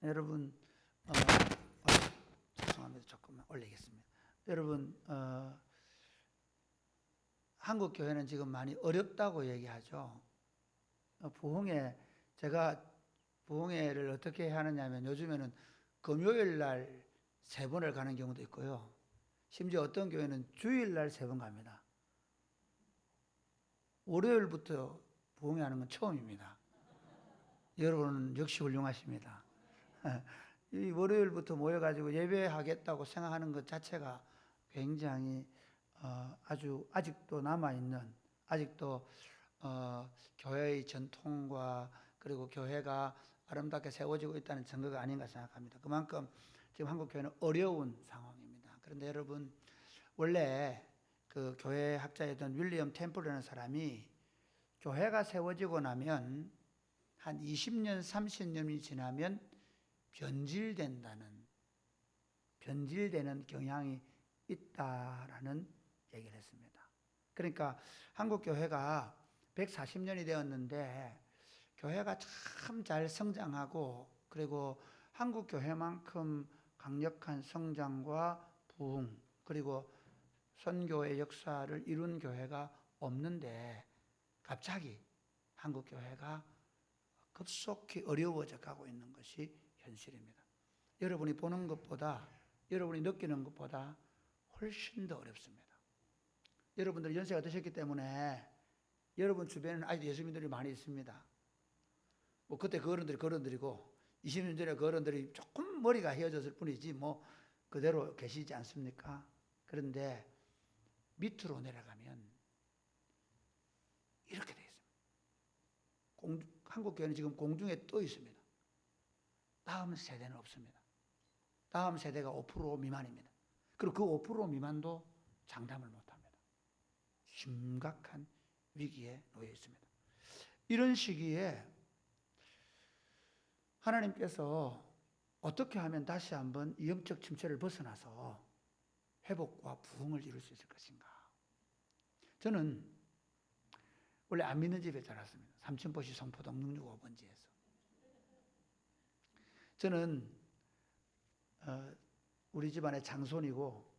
여러분, 죄송합니다. 조금만 올리겠습니다. 여러분, 한국 교회는 지금 많이 어렵다고 얘기하죠. 제가 부흥회를 어떻게 하느냐면 요즘에는 금요일 날 3번을 가는 경우도 있고요. 심지어 어떤 교회는 주일 날 3번 갑니다. 월요일부터 부흥회 하는 건 처음입니다. 여러분은 역시 훌륭하십니다. 이 월요일부터 모여가지고 예배하겠다고 생각하는 것 자체가 굉장히 아주 아직도 남아있는, 아직도 교회의 전통과 그리고 교회가 아름답게 세워지고 있다는 증거가 아닌가 생각합니다. 그만큼 지금 한국 교회는 어려운 상황입니다. 그런데 여러분, 원래 그 교회 학자였던 윌리엄 템플이라는 사람이 교회가 세워지고 나면 한 20년, 30년이 지나면 변질되는 경향이 있다라는 얘기를 했습니다. 그러니까 한국 교회가 140년이 되었는데 교회가 참 잘 성장하고 그리고 한국 교회만큼 강력한 성장과 부흥 그리고 선교의 역사를 이룬 교회가 없는데 갑자기 한국 교회가 급속히 어려워져 가고 있는 것이 현실입니다. 여러분이 보는 것보다 여러분이 느끼는 것보다 훨씬 더 어렵습니다. 여러분들 연세가 드셨기 때문에 여러분 주변에는 아직도 예수님들이 많이 있습니다. 뭐 그때 그 어른들이 그 어른들이고 20년 전에 그 어른들이 조금 머리가 헤어졌을 뿐이지 뭐 그대로 계시지 않습니까? 그런데 밑으로 내려가면 이렇게 되어 있습니다. 한국 교회는 지금 공중에 떠 있습니다. 다음 세대는 없습니다. 다음 세대가 5% 미만입니다. 그리고 그 5% 미만도 장담을 못합니다. 심각한 위기에 놓여 있습니다. 이런 시기에 하나님께서 어떻게 하면 다시 한번 이 영적 침체를 벗어나서 회복과 부흥을 이룰 수 있을 것인가? 저는 원래 안 믿는 집에 자랐습니다. 삼천포시 성포동 665번지에서. 저는 우리 집안의 장손이고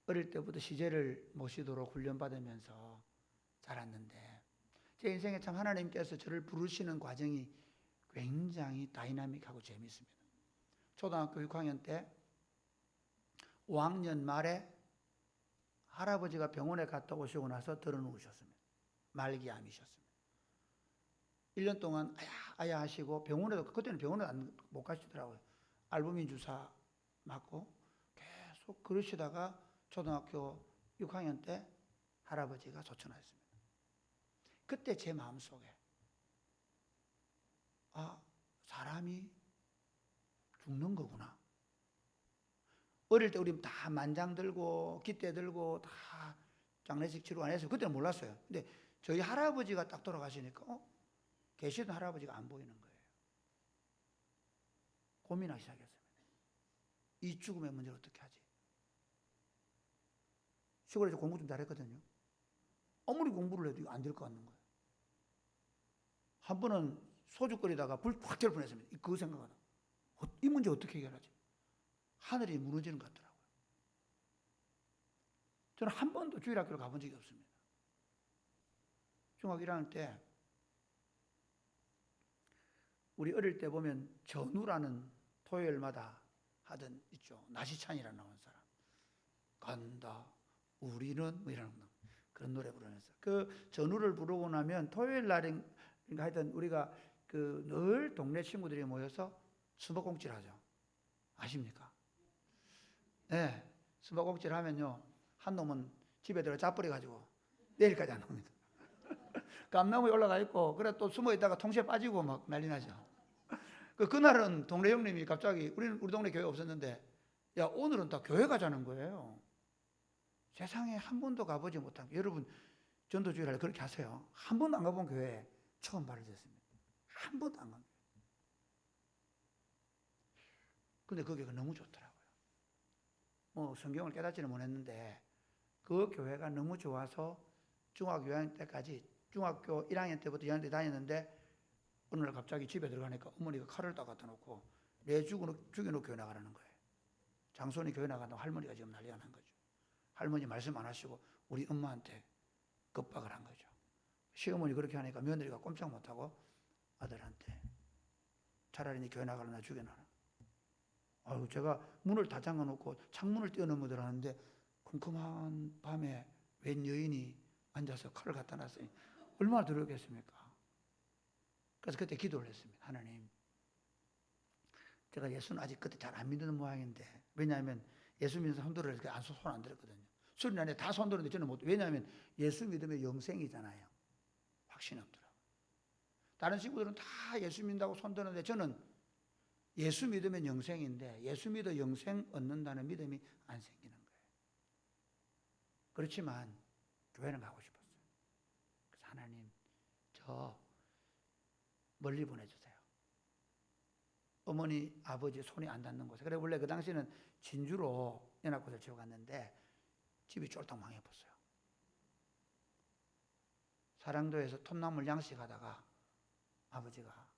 어릴 때부터 시제를 모시도록 훈련받으면서 자랐는데 제 인생에 참 하나님께서 저를 부르시는 과정이 굉장히 다이나믹하고 재미있습니다. 초등학교 6학년 때 5학년 말에 할아버지가 병원에 갔다 오시고 나서 들어누우셨습니다. 말기암이셨습니다. 1년 동안 아야 하시고 병원에도 그때는 병원에 못 가시더라고요. 알부민 주사 맞고 계속 그러시다가 초등학교 6학년 때 할아버지가 소천하셨습니다. 그때 제 마음속에 사람이 죽는 거구나. 어릴 때 우리 다 만장 들고 깃대 들고 다 장례식 치료 안 해서 그때는 몰랐어요. 근데 저희 할아버지가 딱 돌아가시니까 계시던 할아버지가 안 보이는 거예요. 고민하기 시작했습니다. 이 죽음의 문제를 어떻게 하지? 시골에서 공부 좀 잘했거든요. 아무리 공부를 해도 안 될 것 같는 거예요. 한 번은 소주 끓이다가 불 확 켤 뻔했습니다. 그거 생각하다. 이 문제 어떻게 해결하지? 하늘이 무너지는 것 같더라고요. 저는 한 번도 주일학교를 가본 적이 없습니다. 중학교 1학년 때 우리 어릴 때 보면 전우라는 토요일마다 하던 있죠. 나시찬이라는 나온 사람. 간다 우리는 뭐 이런 그런 노래 부르면서 그 전우를 부르고 나면 토요일 날인가 하여튼 우리가 그 늘 동네 친구들이 모여서 수박꽁치를 하죠. 아십니까? 네, 수박꽁치를 하면요 한 놈은 집에 들어 짜버려 가지고 내일까지 안 옵니다. 감나무에 올라가 있고 그래 또 숨어 있다가 통째 빠지고 막 난리 나죠. 그날은 동네 형님이 갑자기 우리 동네 교회 없었는데 야 오늘은 다 교회 가자는 거예요. 세상에 한 번도 가보지 못한 여러분 전도주일날 그렇게 하세요. 한 번도 안 가본 교회에 처음 발을 댔습니다. 한 번도 안 간 교회. 근데 그 교회가 너무 좋더라고요. 뭐 성경을 깨닫지는 못했는데 그 교회가 너무 좋아서 중학교 2학년 때까지 중학교 1학년 때부터 2학년 때 다녔는데 어느 날 갑자기 집에 들어가니까 어머니가 칼을 딱 갖다 놓고 내 죽여놓고 교회 나가라는 거예요. 장손이 교회 나간다고 할머니가 지금 난리가 난 거죠. 할머니 말씀 안 하시고 우리 엄마한테 겁박을 한 거죠. 시어머니 그렇게 하니까 며느리가 꼼짝 못하고 아들한테 차라리 네 교회 나가라, 나 죽여놔라. 아유, 제가 문을 다 잠가놓고 창문을 뛰어넘어들었는데 컴컴한 밤에 웬 여인이 앉아서 칼을 갖다 놨으니 얼마나 두렵겠습니까? 그래서 그때 기도를 했습니다. 하나님, 제가 예수는 아직 그때 잘 안 믿는 모양인데, 왜냐하면 예수 믿는 사람 손들을 손 안 들었거든요. 소리 안에 다 손 들었는데 저는 못, 왜냐하면 예수 믿으면 영생이잖아요. 확신이 없더라고요. 다른 친구들은 다 예수 믿는다고 손 드는데 저는 예수 믿으면 영생인데 예수 믿어 영생 얻는다는 믿음이 안 생기는 거예요. 그렇지만 교회는 가고 싶었어요. 그래서 하나님, 저 멀리 보내주세요. 어머니, 아버지 손이 안 닿는 곳에. 그래 원래 그 당시에는 진주로 연합고사를 지어 갔는데 집이 쫄딱 망해버렸어요. 사랑도에서 톱나물 양식하다가 아버지가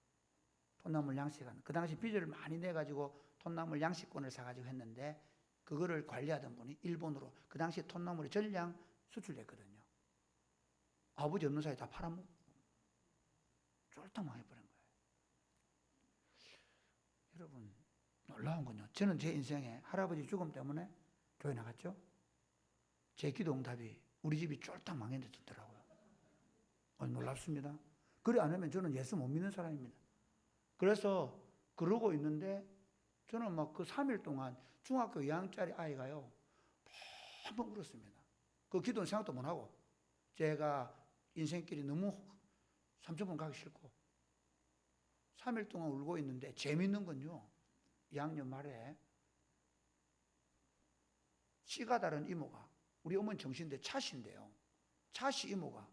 톱나물 양식하는, 그 당시 빚을 많이 내가지고 톱나물 양식권을 사가지고 했는데 그거를 관리하던 분이 일본으로, 그 당시 톱나물이 전량 수출됐거든요. 아버지 없는 사이에 다 팔아먹고 쫄딱 망해버린 거예요. 여러분, 놀라운 건요, 저는 제 인생에 할아버지 죽음 때문에 교회 나갔죠. 제 기도 응답이 우리 집이 쫄딱 망해졌더라고요. 놀랍습니다. 그래 안 하면 저는 예수 못 믿는 사람입니다. 그래서 그러고 있는데 저는 막 그 3일 동안 중학교 2학년짜리 아이가요 한번 울었습니다. 그 기도는 생각도 못 하고 제가 인생길이 너무 삼천분 가기 싫고 3일 동안 울고 있는데, 재밌는 건요, 2학년 말에 씨가 다른 이모가, 우리 어머니 정신인데 차씨인데요, 차씨 이모가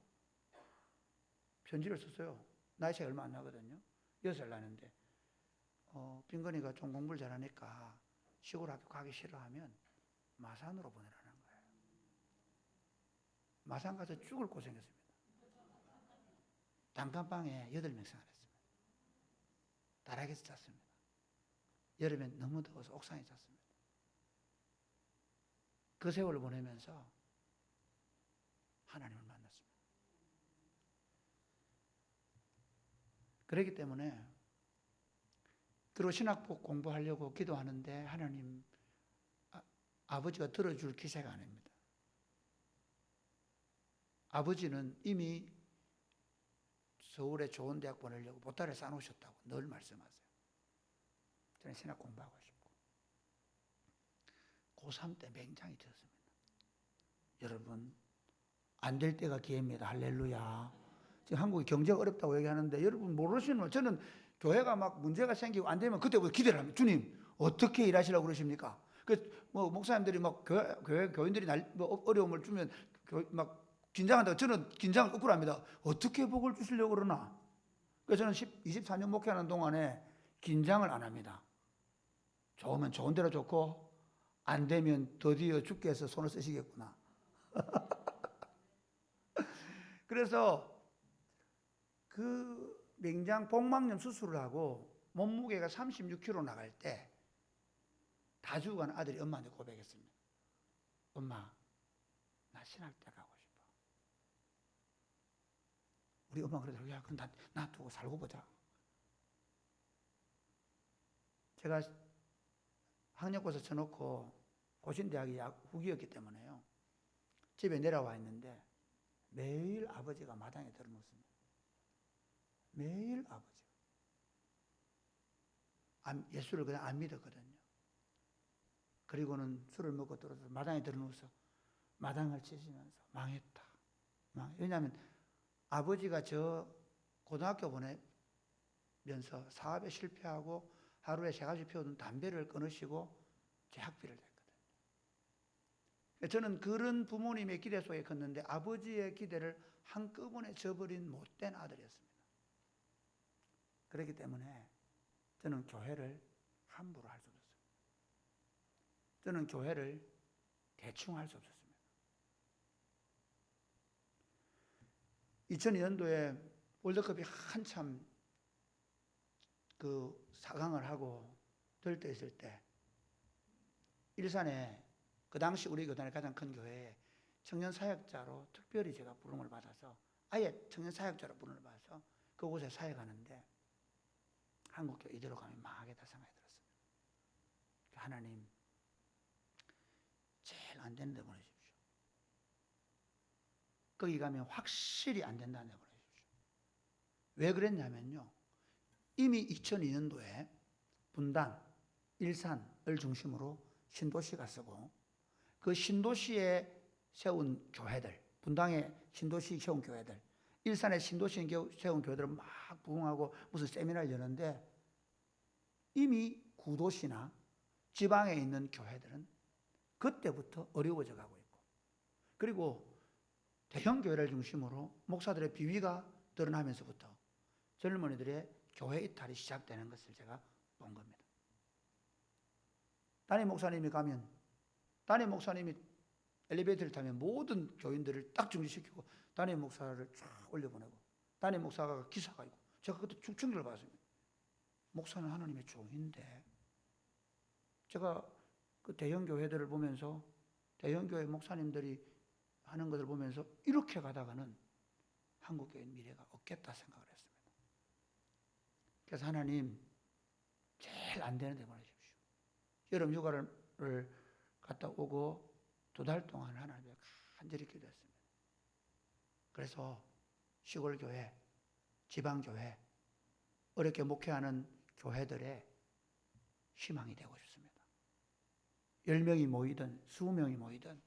편지를 썼어요. 나이 차이 얼마 안 나거든요. 6살 나는데 빈건이가 좀 공부를 잘하니까 시골 학교 가기 싫어하면 마산으로 보내라는 거예요. 마산 가서 죽을 고생했습니다. 단칸방에 8명 생활했습니다. 다락에서 잤습니다. 여름엔 너무 더워서 옥상에 잤습니다. 그 세월을 보내면서 하나님을 만났습니다. 그렇기 때문에 그리고 신학복 공부하려고 기도하는데 하나님, 아버지가 들어줄 기세가 아닙니다. 아버지는 이미 서울에 좋은 대학 보내려고 보따리에 싸놓으셨다고 늘 말씀하세요. 저는 신학 공부하고 싶고 고3 때 맹장이 되었습니다. 여러분, 안 될 때가 기회입니다. 할렐루야. 지금 한국이 경제가 어렵다고 얘기하는데 여러분 모르시는 거, 저는 교회가 막 문제가 생기고 안 되면 그때부터 기대를 합니다. 주님, 어떻게 일하시려고 그러십니까? 뭐 목사님들이 막 교인들이 어려움을 주면 막 긴장한다고, 저는 긴장을 거꾸로 합니다. 어떻게 복을 주시려고 그러나? 그래서 저는 24년 목회하는 동안에 긴장을 안 합니다. 좋으면 좋은 대로 좋고 안 되면 드디어 주께서 손을 쓰시겠구나. 그래서 그 맹장 복막염 수술을 하고 몸무게가 36kg 나갈 때 다 죽어가는 아들이 엄마한테 고백했습니다. 엄마, 나 신학대 가고 싶어. 우리 엄마가 그러더라고요. 야, 그럼 나 두고 살고 보자. 제가 학력고사 쳐놓고 고신대학이 후기였기 때문에요, 집에 내려와 있는데 매일 아버지가 마당에 들어놓습니다. 매일 아버지. 예수를 그냥 안 믿었거든요. 그리고는 술을 먹고 떨어져서 마당에 들어누워서 마당을 치시면서 망했다. 왜냐하면 아버지가 저 고등학교 보내면서 사업에 실패하고 하루에 3가지 피우던 담배를 끊으시고 제 학비를 냈거든요. 저는 그런 부모님의 기대 속에 컸는데 아버지의 기대를 한꺼번에 저버린 못된 아들이었습니다. 그렇기 때문에 저는 교회를 함부로 할 수 없었습니다. 저는 교회를 대충 할 수 없었습니다. 2002년도에 월드컵이 한참 그 사강을 하고 들떠 있을 때 일산에 그 당시 우리 교단의 가장 큰 교회에 청년 사역자로 특별히 제가 부름을 받아서 아예 청년 사역자로 부름을 받아서 그곳에 사역하는데 한국교회 이대로 가면 망하겠다 생각이 들었습니다. 하나님 제일 안 되는 데 보내십시오. 거기 가면 확실히 안 된다는 데 보내십시오. 왜 그랬냐면요, 이미 2002년도에 분당, 일산을 중심으로 신도시가 쓰고 그 신도시에 세운 교회들, 분당에 신도시 세운 교회들, 일산에 신도시 세운 교회들은 막 부흥하고 무슨 세미나를 여는데 이미 구도시나 지방에 있는 교회들은 그때부터 어려워져 가고 있고, 그리고 대형 교회를 중심으로 목사들의 비위가 드러나면서부터 젊은이들의 교회 이탈이 시작되는 것을 제가 본 겁니다. 담임 목사님이 가면, 담임 목사님이 엘리베이터를 타면 모든 교인들을 딱 정지시키고 담임 목사를 쫙 올려보내고, 담임 목사가 기사가 있고, 제가 그때 충격을 받았습니다. 목사는 하나님의 종인데, 제가 그 대형 교회들을 보면서 대형 교회 목사님들이 하는 것을 보면서 이렇게 가다가는 한국교회 미래가 없겠다 생각을 했습니다. 그래서 하나님 제일 안 되는 데 보내십시오. 여름 휴가를 갔다 오고 2달 동안 하나님께 간절히 기도했습니다. 그래서 시골교회, 지방교회, 어렵게 목회하는 교회들의 희망이 되고 싶습니다. 10명이 모이든 20명이 모이든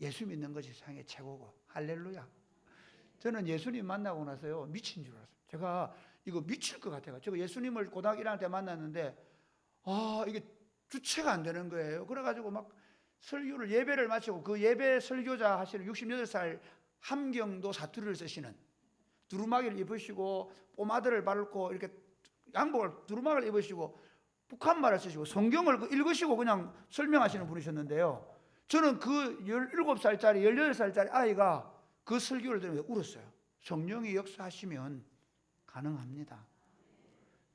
예수 믿는 것이 세상의 최고고, 할렐루야. 저는 예수님 만나고 나서요 미친 줄 알았어요. 제가 이거 미칠 것 같아요. 제가 예수님을 고등학교 1학년 때 만났는데 이게 주체가 안 되는 거예요. 그래가지고 막 설교를, 예배를 마치고 그 예배 설교자 하시는 68살 함경도 사투리를 쓰시는, 두루마기를 입으시고 포마드를 바르고 이렇게 양복을 두루마기를 입으시고 북한말을 쓰시고 성경을 읽으시고 그냥 설명하시는 분이셨는데요, 저는 그 17살짜리 18살짜리 아이가 그 설교를 들으면서 울었어요. 성령이 역사하시면 가능합니다.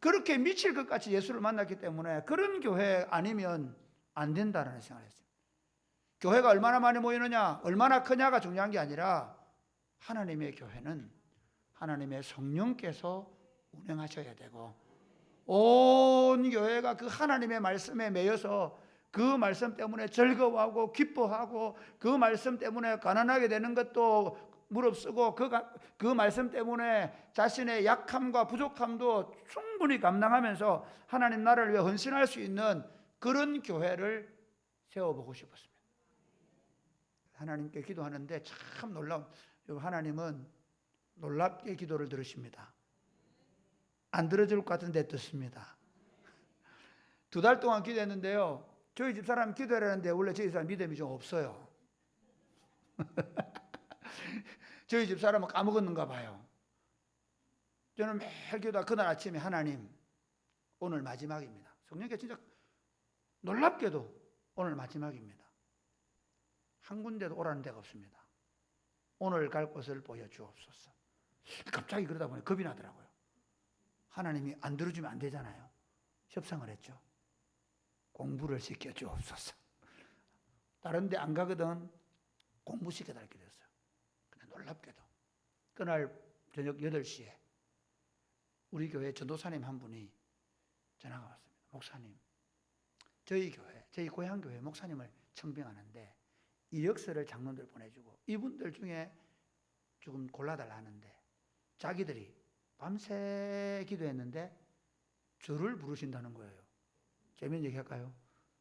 그렇게 미칠 것 같이 예수를 만났기 때문에 그런 교회 아니면 안 된다는 생각을 했어요. 교회가 얼마나 많이 모이느냐, 얼마나 크냐가 중요한 게 아니라 하나님의 교회는 하나님의 성령께서 운행하셔야 되고, 온 교회가 그 하나님의 말씀에 매여서 그 말씀 때문에 즐거워하고 기뻐하고 그 말씀 때문에 가난하게 되는 것도 무릅쓰고 그 말씀 때문에 자신의 약함과 부족함도 충분히 감당하면서 하나님 나라를 위해 헌신할 수 있는 그런 교회를 세워보고 싶었습니다. 하나님께 기도하는데 참 놀라운, 하나님은 놀랍게 기도를 들으십니다. 안 들어줄 것 같은데 듣습니다. 2달 동안 기도했는데요, 저희 집사람 기도하려는데 원래 저희 집사람 믿음이 좀 없어요. 저희 집사람은 까먹었는가 봐요. 저는 매일 기도하다 그날 아침에 하나님 오늘 마지막입니다. 성령께 진짜 놀랍게도 오늘 마지막입니다. 한 군데도 오라는 데가 없습니다. 오늘 갈 곳을 보여주옵소서. 갑자기 그러다 보니 겁이 나더라고요. 하나님이 안 들어주면 안 되잖아요. 협상을 했죠. 공부를 시켜주옵소서. 다른 데 안 가거든 공부 시켜달라고 그랬어요. 근데 놀랍게도 그날 저녁 8시에 우리 교회 전도사님 한 분이 전화가 왔습니다. 목사님, 저희 교회, 저희 고향교회 목사님을 청빙하는데 이력서를 장로들 보내주고 이분들 중에 조금 골라달라 하는데 자기들이 밤새 기도했는데 저를 부르신다는 거예요. 재미있는 얘기 할까요?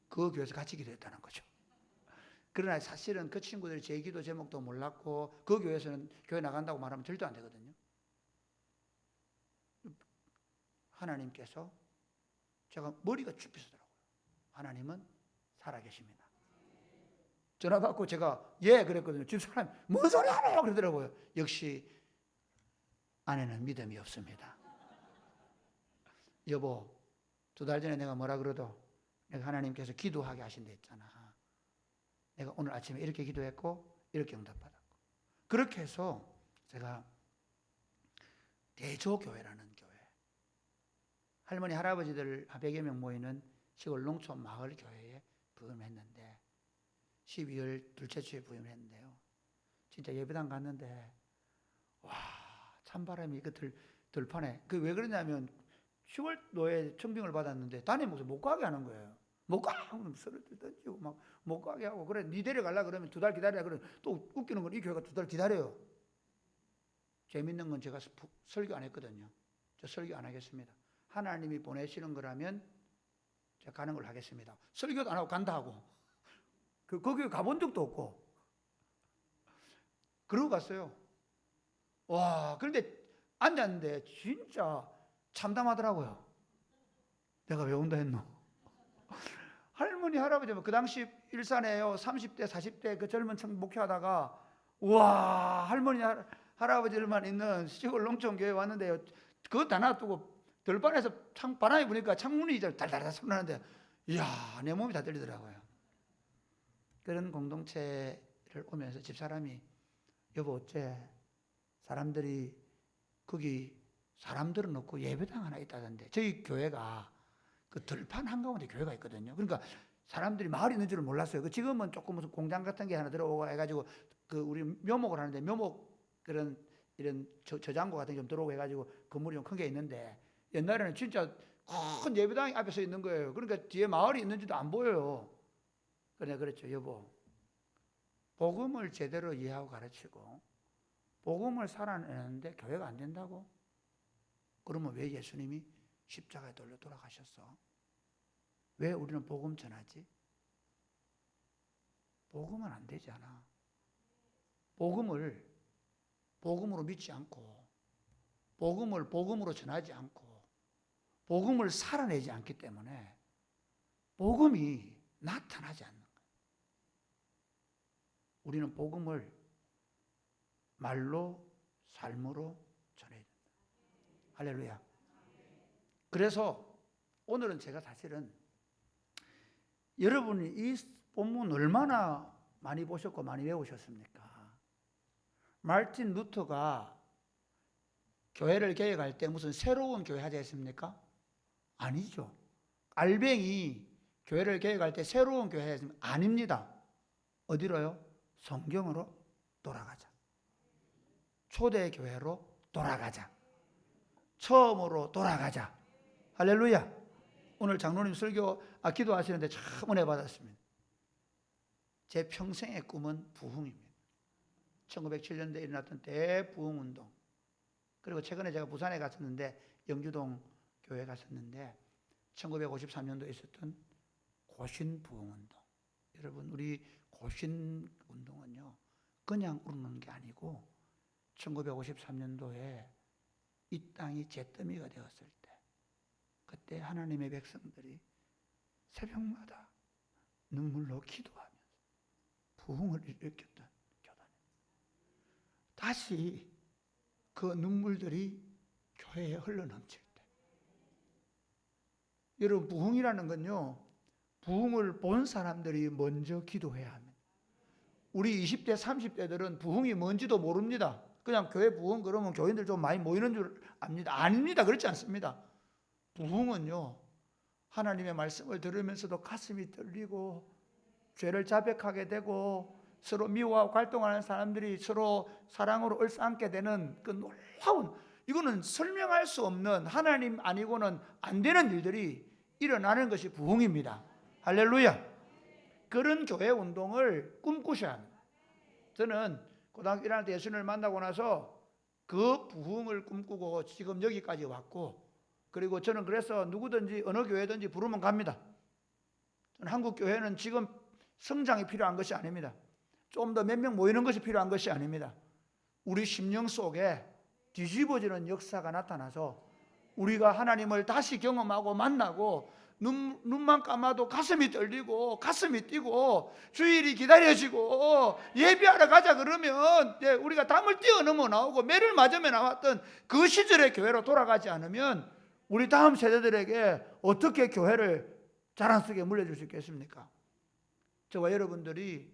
그 교회에서 같이 기도했다는 거죠. 그러나 사실은 그 친구들이 제 기도 제목도 몰랐고 그 교회에서는 교회 나간다고 말하면 절대 안 되거든요. 하나님께서, 제가 머리가 춥히더라고요. 하나님은 살아계십니다. 전화 받고 제가 예 그랬거든요. 집사람이 뭔 소리 하네요 그러더라고요. 역시 아내는 믿음이 없습니다. 여보, 2달 전에 내가 뭐라 그래도 내가 하나님께서 기도하게 하신다 했잖아. 내가 오늘 아침에 이렇게 기도했고 이렇게 응답받았고, 그렇게 해서 제가 대조교회라는 교회, 할머니 할아버지들 100여 명 모이는 시골 농촌 마을 교회에 부임했는데 12월 둘째 주에 부임했는데요. 진짜 예배당 갔는데 와, 찬바람이 그 들판에 왜 그러냐면 시골노예 청빙을 받았는데 담임목사 못 가게 하는 거예요. 못 가! 하면 서로들 던지고 막 못 가게 하고 그래 니 데려가려고 그러면 2달 기다리라 그러면 또 웃기는 건 이 교회가 2달 기다려요. 재밌는 건 제가 설교 안 했거든요. 저 설교 안 하겠습니다. 하나님이 보내시는 거라면 제가 가는 걸 하겠습니다. 설교도 안 하고 간다 하고 거기 가본 적도 없고 그러고 갔어요. 와, 그런데 앉았는데 진짜 참담하더라고요. 내가 왜 온다 했노? 할머니 할아버지 그 당시 일산에요 30대 40대 그 젊은 층 목회하다가 와, 할머니 할아버지들만 있는 시골 농촌 교회 왔는데요. 그거 다 놔두고 들판에서 바람이 부니까 창문이 이제 달달달 소리 나는데 이야, 내 몸이 다 떨리더라고요. 그런 공동체를 오면서 집사람이 여보 어째 사람들이 거기 사람들은 없고 예배당 하나 있다던데. 저희 교회가 그 들판 한가운데 교회가 있거든요. 그러니까 사람들이 마을이 있는 줄을 몰랐어요. 지금은 조금 무슨 공장 같은 게 하나 들어오고 해가지고 그 우리 묘목을 하는데 묘목 그런 이런 저장고 같은 게 좀 들어오고 해가지고 건물이 좀 큰 게 있는데 옛날에는 진짜 큰 예배당이 앞에 서 있는 거예요. 그러니까 뒤에 마을이 있는지도 안 보여요. 그래 그랬죠. 여보, 복음을 제대로 이해하고 가르치고 복음을 살아내는데 교회가 안 된다고? 그러면 왜 예수님이 십자가에 돌려 돌아가셨어? 왜 우리는 복음 전하지? 복음은 안 되잖아. 복음으로 믿지 않고 복음을 복음으로 전하지 않고 복음을 살아내지 않기 때문에 복음이 나타나지 않는 거예요. 우리는 복음을 말로 삶으로 전해야 된다. 할렐루야. 그래서 오늘은 제가 사실은 여러분이 이 본문 얼마나 많이 보셨고 많이 외우셨습니까? 마르틴 루터가 교회를 개혁할 때 무슨 새로운 교회 하자 했습니까? 아니죠. 알뱅이 교회를 개혁할 때 새로운 교회 하자 했습니까? 아닙니다. 어디로요? 성경으로 돌아가자. 초대교회로 돌아가자. 처음으로 돌아가자. 할렐루야. 오늘 장로님 설교 기도하시는데 참 은혜 받았습니다. 제 평생의 꿈은 부흥입니다. 1907년도에 일어났던 대부흥운동. 그리고 최근에 제가 부산에 갔었는데 영주동 교회 갔었는데 1953년도에 있었던 고신부흥운동. 여러분 우리 고신운동은요 그냥 우르는 게 아니고 1953년도에 이 땅이 잿더미가 되었을 때 그때 하나님의 백성들이 새벽마다 눈물로 기도하면서 부흥을 일으켰던 교단입니다. 다시 그 눈물들이 교회에 흘러넘칠 때 여러분 부흥이라는 건요 부흥을 본 사람들이 먼저 기도해야 합니다. 우리 20대 30대들은 부흥이 뭔지도 모릅니다. 그냥 교회 부흥 그러면 교인들 좀 많이 모이는 줄 압니다. 아닙니다. 그렇지 않습니다. 부흥은요 하나님의 말씀을 들으면서도 가슴이 떨리고 죄를 자백하게 되고 서로 미워하고 갈등하는 사람들이 서로 사랑으로 얼싸안게 되는 그 놀라운, 이거는 설명할 수 없는, 하나님 아니고는 안 되는 일들이 일어나는 것이 부흥입니다. 할렐루야. 그런 교회 운동을 꿈꾸셔야 합니다. 저는 고등학교 1학년 때 예수님을 만나고 나서 그 부흥을 꿈꾸고 지금 여기까지 왔고, 그리고 저는 그래서 누구든지 어느 교회든지 부르면 갑니다. 저는 한국 교회는 지금 성장이 필요한 것이 아닙니다. 좀 더 몇 명 모이는 것이 필요한 것이 아닙니다. 우리 심령 속에 뒤집어지는 역사가 나타나서 우리가 하나님을 다시 경험하고 만나고 눈만 감아도 가슴이 떨리고 가슴이 뛰고 주일이 기다려지고 예배하러 가자 그러면 우리가 담을 뛰어넘어 나오고 매를 맞으며 나왔던 그 시절의 교회로 돌아가지 않으면 우리 다음 세대들에게 어떻게 교회를 자랑스럽게 물려줄 수 있겠습니까? 저와 여러분들이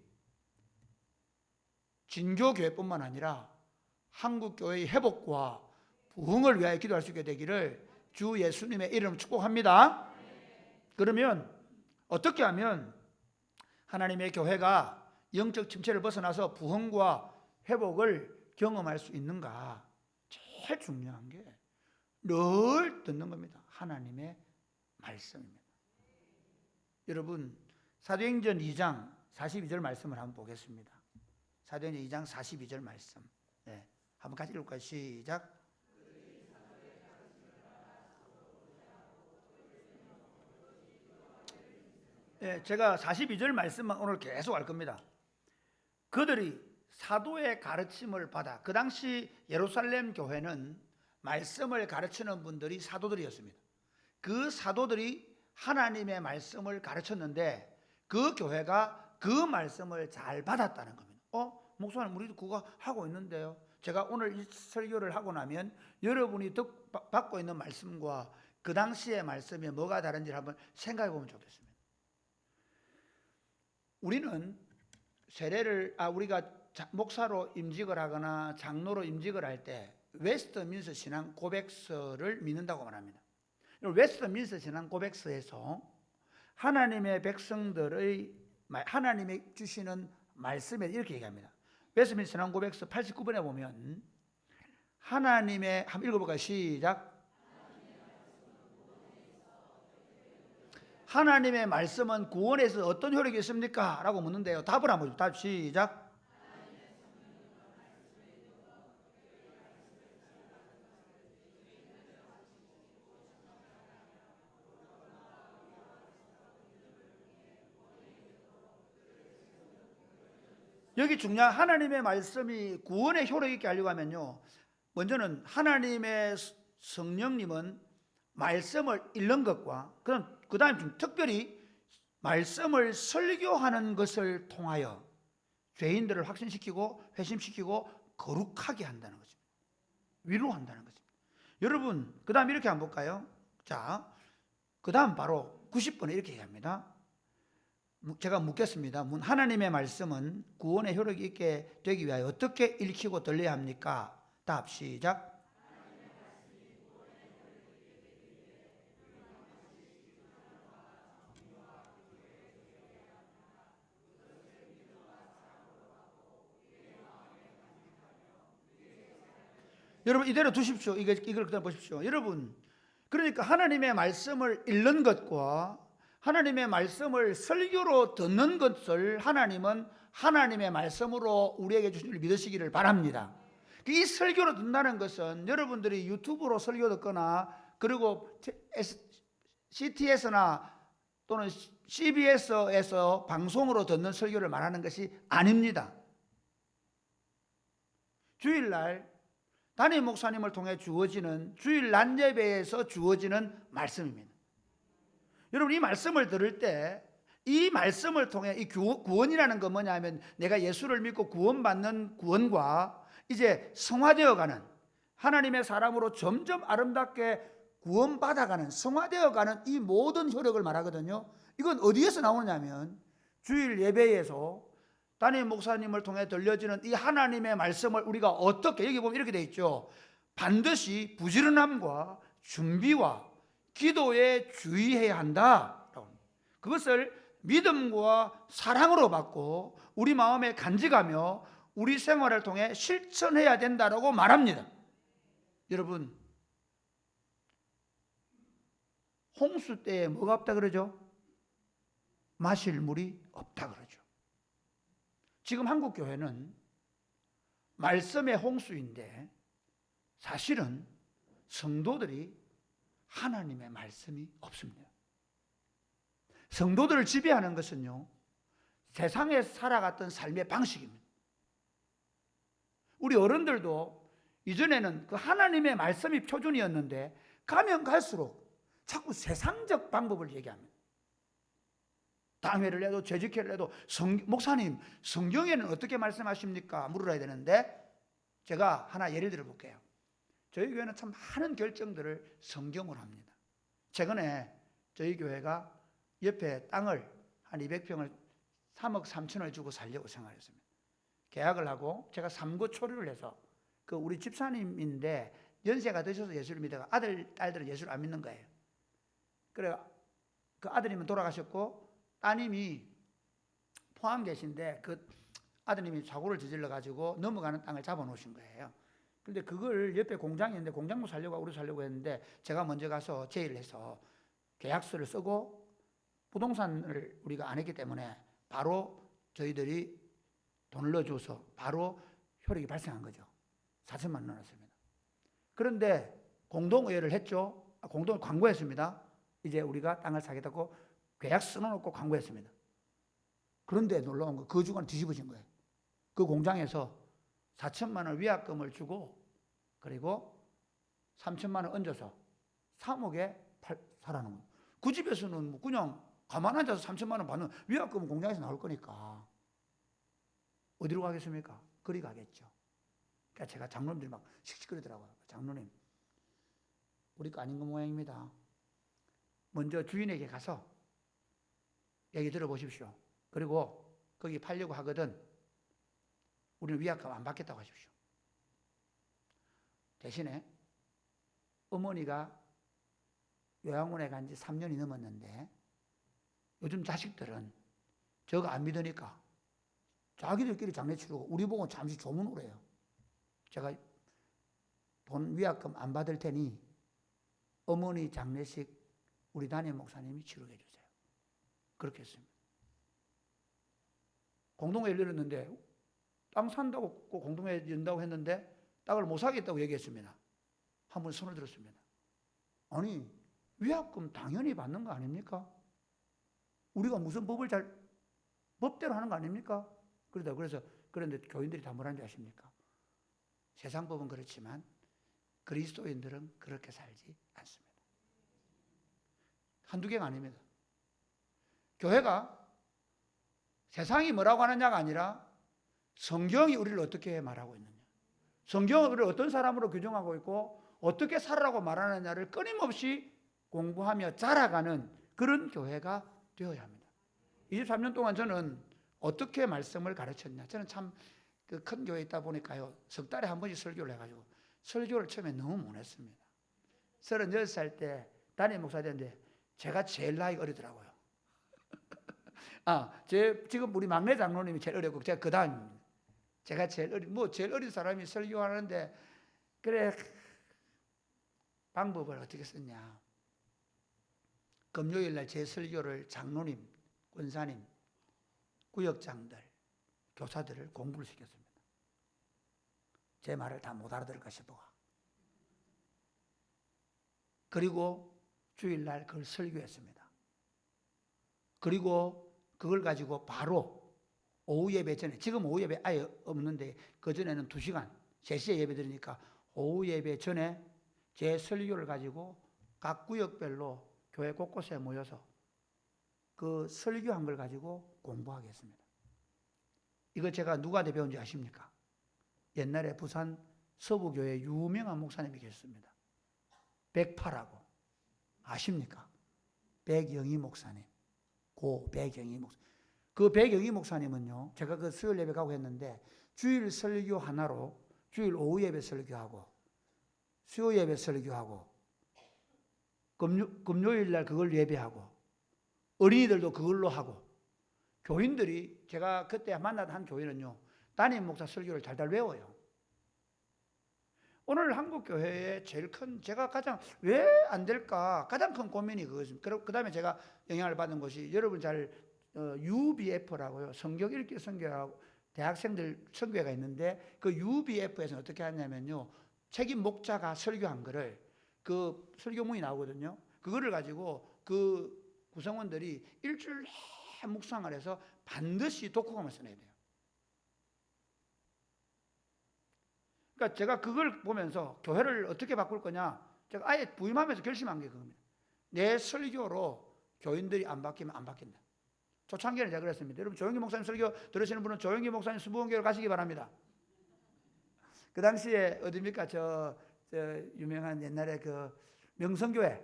진교교회뿐만 아니라 한국교회의 회복과 부흥을 위하여 기도할 수 있게 되기를 주 예수님의 이름 축복합니다. 그러면 어떻게 하면 하나님의 교회가 영적 침체를 벗어나서 부흥과 회복을 경험할 수 있는가? 제일 중요한 게 늘 듣는 겁니다. 하나님의 말씀입니다. 여러분, 사도행전 2장 42절 말씀을 한번 보겠습니다. 사도행전 2장 42절 말씀. 네, 한번 같이 읽을까요? 시작. 네, 제가 42절 말씀만 오늘 계속 할 겁니다. 그들이 사도의 가르침을 받아, 그 당시 예루살렘 교회는 말씀을 가르치는 분들이 사도들이었습니다. 그 사도들이 하나님의 말씀을 가르쳤는데 그 교회가 그 말씀을 잘 받았다는 겁니다. 목사님, 우리도 그거 하고 있는데요. 제가 오늘 이 설교를 하고 나면 여러분이 받고 있는 말씀과 그 당시의 말씀이 뭐가 다른지를 한번 생각해 보면 좋겠습니다. 우리는 우리가 목사로 임직을 하거나 장로로 임직을 할 때 웨스트민스터 신앙 고백서를 믿는다고 말합니다. 웨스트민스터 신앙 고백서에서 하나님의 백성들의 하나님이 주시는 말씀에 이렇게 얘기합니다. 웨스트민스터 신앙 고백서 89번에 보면 하나님의, 한번 읽어볼까요? 시작. 하나님의 말씀은 구원에서 어떤 효력이 있습니까? 라고 묻는데요. 답을 한번 답 시작. 여기 중요한 하나님의 말씀이 구원의 효력 있게 하려고 하면요, 먼저는 하나님의 성령님은 말씀을 읽는 것과 그 다음에 좀 특별히 말씀을 설교하는 것을 통하여 죄인들을 확신시키고 회심시키고 거룩하게 한다는 것입니다. 위로한다는 것입니다. 여러분, 그 다음 이렇게 한번 볼까요? 자, 그 다음 바로 90번에 이렇게 얘기합니다. 제가 묻겠습니다. 하나님의 말씀은 구원의 효력이 있게 되기 위하여 어떻게 읽히고 들려야 합니까? 답 시작. 여러분 이대로 두십시오. 이걸 그냥 보십시오. 여러분, 그러니까 하나님의 말씀을 읽는 것과 하나님의 말씀을 설교로 듣는 것을 하나님은 하나님의 말씀으로 우리에게 주신 줄 믿으시기를 바랍니다. 이 설교로 듣는다는 것은 여러분들이 유튜브로 설교 듣거나 그리고 CTS나 또는 CBS에서 방송으로 듣는 설교를 말하는 것이 아닙니다. 주일날 담임 목사님을 통해 주어지는 주일 낮 예배에서 주어지는 말씀입니다. 여러분, 이 말씀을 들을 때 이 말씀을 통해 이 구원이라는 건 뭐냐면 내가 예수를 믿고 구원받는 구원과 이제 성화되어가는 하나님의 사람으로 점점 아름답게 구원받아가는 성화되어가는 이 모든 효력을 말하거든요. 이건 어디에서 나오냐면 주일 예배에서 담임 목사님을 통해 들려지는 이 하나님의 말씀을 우리가 어떻게, 여기 보면 이렇게 돼 있죠. 반드시 부지런함과 준비와 기도에 주의해야 한다. 그것을 믿음과 사랑으로 받고 우리 마음에 간직하며 우리 생활을 통해 실천해야 된다라고 말합니다. 여러분, 홍수 때에 뭐가 없다 그러죠? 마실 물이 없다 그러죠. 지금 한국 교회는 말씀의 홍수인데 사실은 성도들이 하나님의 말씀이 없습니다. 성도들을 지배하는 것은요, 세상에 살아갔던 삶의 방식입니다. 우리 어른들도 이전에는 그 하나님의 말씀이 표준이었는데 가면 갈수록 자꾸 세상적 방법을 얘기합니다. 당회를 해도 재직회를 해도 목사님 성경에는 어떻게 말씀하십니까? 물어야 되는데 제가 하나 예를 들어 볼게요. 저희 교회는 참 많은 결정들을 성경으로 합니다. 최근에 저희 교회가 옆에 땅을 한 200평을 3억 3천을 주고 살려고 생각했습니다. 계약을 하고 제가 3구 초류를 해서 그 우리 집사님인데 연세가 드셔서 예수를 믿다가 아들, 딸들은 예수를 안 믿는 거예요. 그래 그 아드님은 돌아가셨고 따님이 포항 계신데 그 아드님이 사고를 저질러 가지고 넘어가는 땅을 잡아 놓으신 거예요. 근데 그걸 옆에 공장이 있는데 공장도 살려고 우리 살려고 했는데 제가 먼저 가서 제의를 해서 계약서를 쓰고 부동산을 우리가 안 했기 때문에 바로 저희들이 돈을 넣어줘서 바로 효력이 발생한 거죠. 4천만 원 넣었습니다. 그런데 공동의회를 했죠. 공동 광고했습니다. 이제 우리가 땅을 사겠다고 계약 써놓고 광고했습니다. 그런데 놀라운 거 그 주간 뒤집어진 거예요. 그 공장에서 4천만 원 위약금을 주고 그리고 3천만 원 얹어서 3억에 사라는 거예요. 그 집에서는 뭐 그냥 가만 앉아서 3천만 원 받는 위약금은 공장에서 나올 거니까 어디로 가겠습니까? 그리 가겠죠. 그러니까 제가 장로님들이 막 씩씩거리더라고요. 장로님, 우리 거 아닌 거 모양입니다. 먼저 주인에게 가서 얘기 들어보십시오. 그리고 거기 팔려고 하거든 우리는 위약금 안 받겠다고 하십시오. 대신에 어머니가 요양원에 간 지 3년이 넘었는데 요즘 자식들은 저거 안 믿으니까 자기들끼리 장례 치르고 우리 보고 잠시 조문을 해요. 제가 돈 위약금 안 받을 테니 어머니 장례식 우리 담임 목사님이 치르게 해주세요. 그렇게 했습니다. 공동회의를 열었는데 땅 산다고 공동회의 연다고 했는데 땅을 못 사겠다고 얘기했습니다. 한 번 손을 들었습니다. 아니 위약금 당연히 받는 거 아닙니까? 우리가 무슨 법대로 하는 거 아닙니까? 그런데 교인들이 다 뭐라는 줄 아십니까? 세상 법은 그렇지만 그리스도인들은 그렇게 살지 않습니다. 한두 개가 아닙니다. 교회가 세상이 뭐라고 하느냐가 아니라 성경이 우리를 어떻게 말하고 있느냐, 성경은 우리를 어떤 사람으로 규정하고 있고 어떻게 살아라고 말하느냐를 끊임없이 공부하며 자라가는 그런 교회가 되어야 합니다. 23년 동안 저는 어떻게 말씀을 가르쳤냐, 저는 참 그 큰 교회에 있다 보니까요 석 달에 한 번씩 설교를 해가지고 설교를 처음에 너무 못했습니다. 36살 때 담임 목사 됐는데 제가 제일 나이가 어리더라고요. 지금 우리 막내 장로님이 제일 어렸고 제가 그 다음입니다. 제가 제일 어린 사람이 설교하는데 그래 방법을 어떻게 썼냐. 금요일 날 제 설교를 장로님, 권사님, 구역장들, 교사들을 공부를 시켰습니다. 제 말을 다 못 알아들을까 싶어가. 그리고 주일날 그걸 설교했습니다. 그리고 그걸 가지고 바로 오후 예배 전에, 지금 오후 예배 아예 없는데 그전에는 2시간, 3시에 예배 드리니까 오후 예배 전에 제 설교를 가지고 각 구역별로 교회 곳곳에 모여서 그 설교한 걸 가지고 공부하겠습니다. 이거 제가 누구한테 배운지 아십니까? 옛날에 부산 서부교회 유명한 목사님이 계셨습니다. 백파라고 아십니까? 백영희 목사님. 고 백영희 목사님. 그 백영희 목사님은요, 제가 그 수요일 예배 가고 했는데 주일 설교 하나로 주일 오후 예배 설교하고 수요 예배 설교하고 금요일 날 그걸 예배하고 어린이들도 그걸로 하고 교인들이, 제가 그때 만났던 한 교인은요 담임 목사 설교를 달달 외워요. 오늘 한국 교회의 제일 큰, 제가 가장 왜 안 될까 가장 큰 고민이 그것입니다. 그 다음에 제가 영향을 받은 것이 여러분 잘 UBF라고요, 성경 읽기 선교하고 대학생들 선교회가 있는데 그 UBF에서는 어떻게 하냐면요, 책임 목자가 설교한 거를 그 설교문이 나오거든요. 그거를 가지고 그 구성원들이 일주일 내 묵상을 해서 반드시 독후감을 써내야 돼요. 그러니까 제가 그걸 보면서 교회를 어떻게 바꿀 거냐, 제가 아예 부임하면서 결심한 게 그겁니다. 내 설교로 교인들이 안 바뀌면 안 바뀐다. 초창기에는 제가 그랬습니다. 여러분 조영기 목사님 설교 들으시는 분은 조영기 목사님 수부원교회로 가시기 바랍니다. 그 당시에 어디입니까? 저 유명한 옛날에 그 명성교회,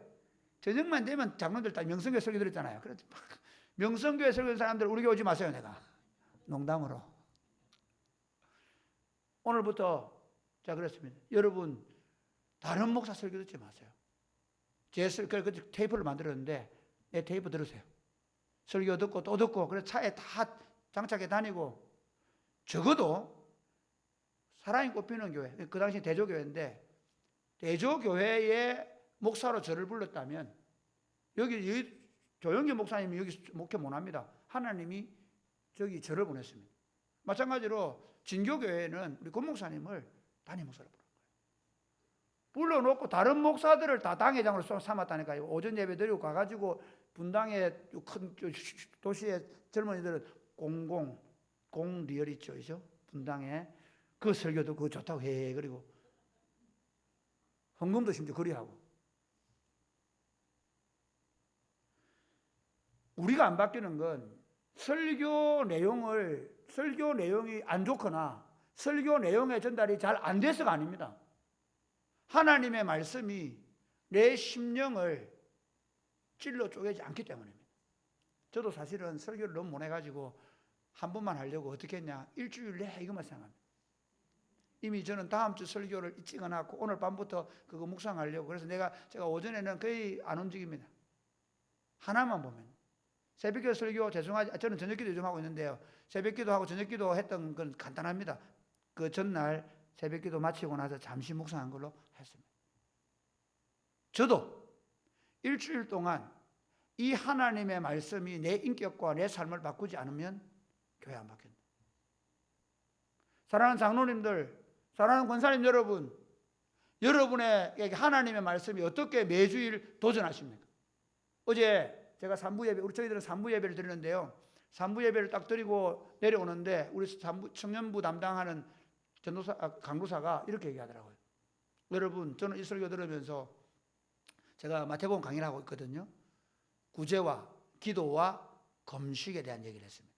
저녁만 되면 장로들 다 명성교회 설교 들었잖아요. 그래서 명성교회 설교 사람들 우리 교회 오지 마세요. 내가 농담으로 오늘부터 제가 그랬습니다. 여러분 다른 목사 설교 듣지 마세요. 그 테이프를 만들었는데 내 테이프 들으세요. 설교 듣고 또 듣고 그래서 차에 다 장착해 다니고 적어도 사랑이 꽃피는 교회, 그 당시 대조교회인데 대조교회의 목사로 저를 불렀다면 여기 조영기 목사님이 여기 목회 못합니다. 하나님이 저기 저를 보냈습니다. 마찬가지로 진교교회는 우리 권 목사님을 담임 목사로 불러놓고 다른 목사들을 다 당회장으로 삼았다니까요. 오전 예배 드리고 가가지고 분당의 큰 도시의 젊은이들은 공리얼 있죠, 분당에 그 설교도 그거 좋다고 해. 그리고 헌금도 심지어 그리하고. 우리가 안 바뀌는 건 설교 내용이 안 좋거나 설교 내용의 전달이 잘 안 돼서가 아닙니다. 하나님의 말씀이 내 심령을 찔러 쪼개지 않기 때문입니다. 저도 사실은 설교를 너무 못해가지고 한 번만 하려고 어떻게 했냐, 일주일 내에 이것만 생각합니다. 이미 저는 다음 주 설교를 찍어놨고 오늘 밤부터 그거 묵상하려고. 그래서 제가 오전에는 거의 안 움직입니다. 하나만 보면. 새벽기도 설교 죄송하지, 저는 저녁기도 요즘 하고 있는데요. 새벽기도 하고 저녁기도 했던 건 간단합니다. 그 전날 새벽기도 마치고 나서 잠시 묵상한 걸로 했습니다. 저도 일주일 동안 이 하나님의 말씀이 내 인격과 내 삶을 바꾸지 않으면 교회 안 바뀐다. 사랑하는 장로님들, 사랑하는 권사님 여러분, 여러분에게 하나님의 말씀이 어떻게 매주일 도전하십니까? 어제 제가 3부 예배, 우리 저희들은 3부 예배를 드리는데요. 3부 예배를 딱 드리고 내려오는데 우리 청년부 담당하는 강도사가 이렇게 얘기하더라고요. 여러분, 저는 이 설교 들으면서 제가 마태복음 강의를 하고 있거든요. 구제와 기도와 금식에 대한 얘기를 했습니다.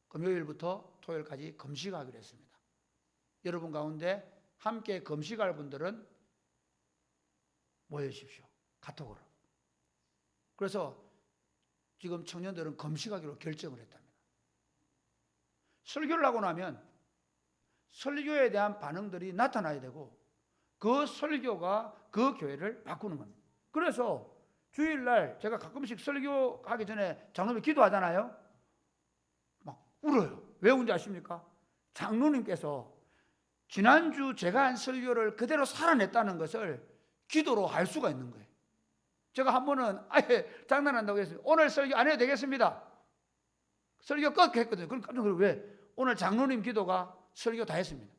금요일부터 토요일까지 금식하기로 했습니다. 여러분 가운데 함께 금식할 분들은 모여주십시오. 카톡으로. 그래서 지금 청년들은 금식하기로 결정을 했답니다. 설교를 하고 나면 설교에 대한 반응들이 나타나야 되고 그 설교가 그 교회를 바꾸는 겁니다. 그래서 주일날 제가 가끔씩 설교하기 전에 장로님이 기도하잖아요. 막 울어요. 왜 운지 아십니까? 장로님께서 지난주 제가 한 설교를 그대로 살아냈다는 것을 기도로 알 수가 있는 거예요. 제가 한 번은 아예 장난한다고 했어요. 오늘 설교 안 해도 되겠습니다. 설교 끝 했거든요. 그럼 깜짝 놀라요. 왜? 오늘 장로님 기도가 설교 다 했습니다.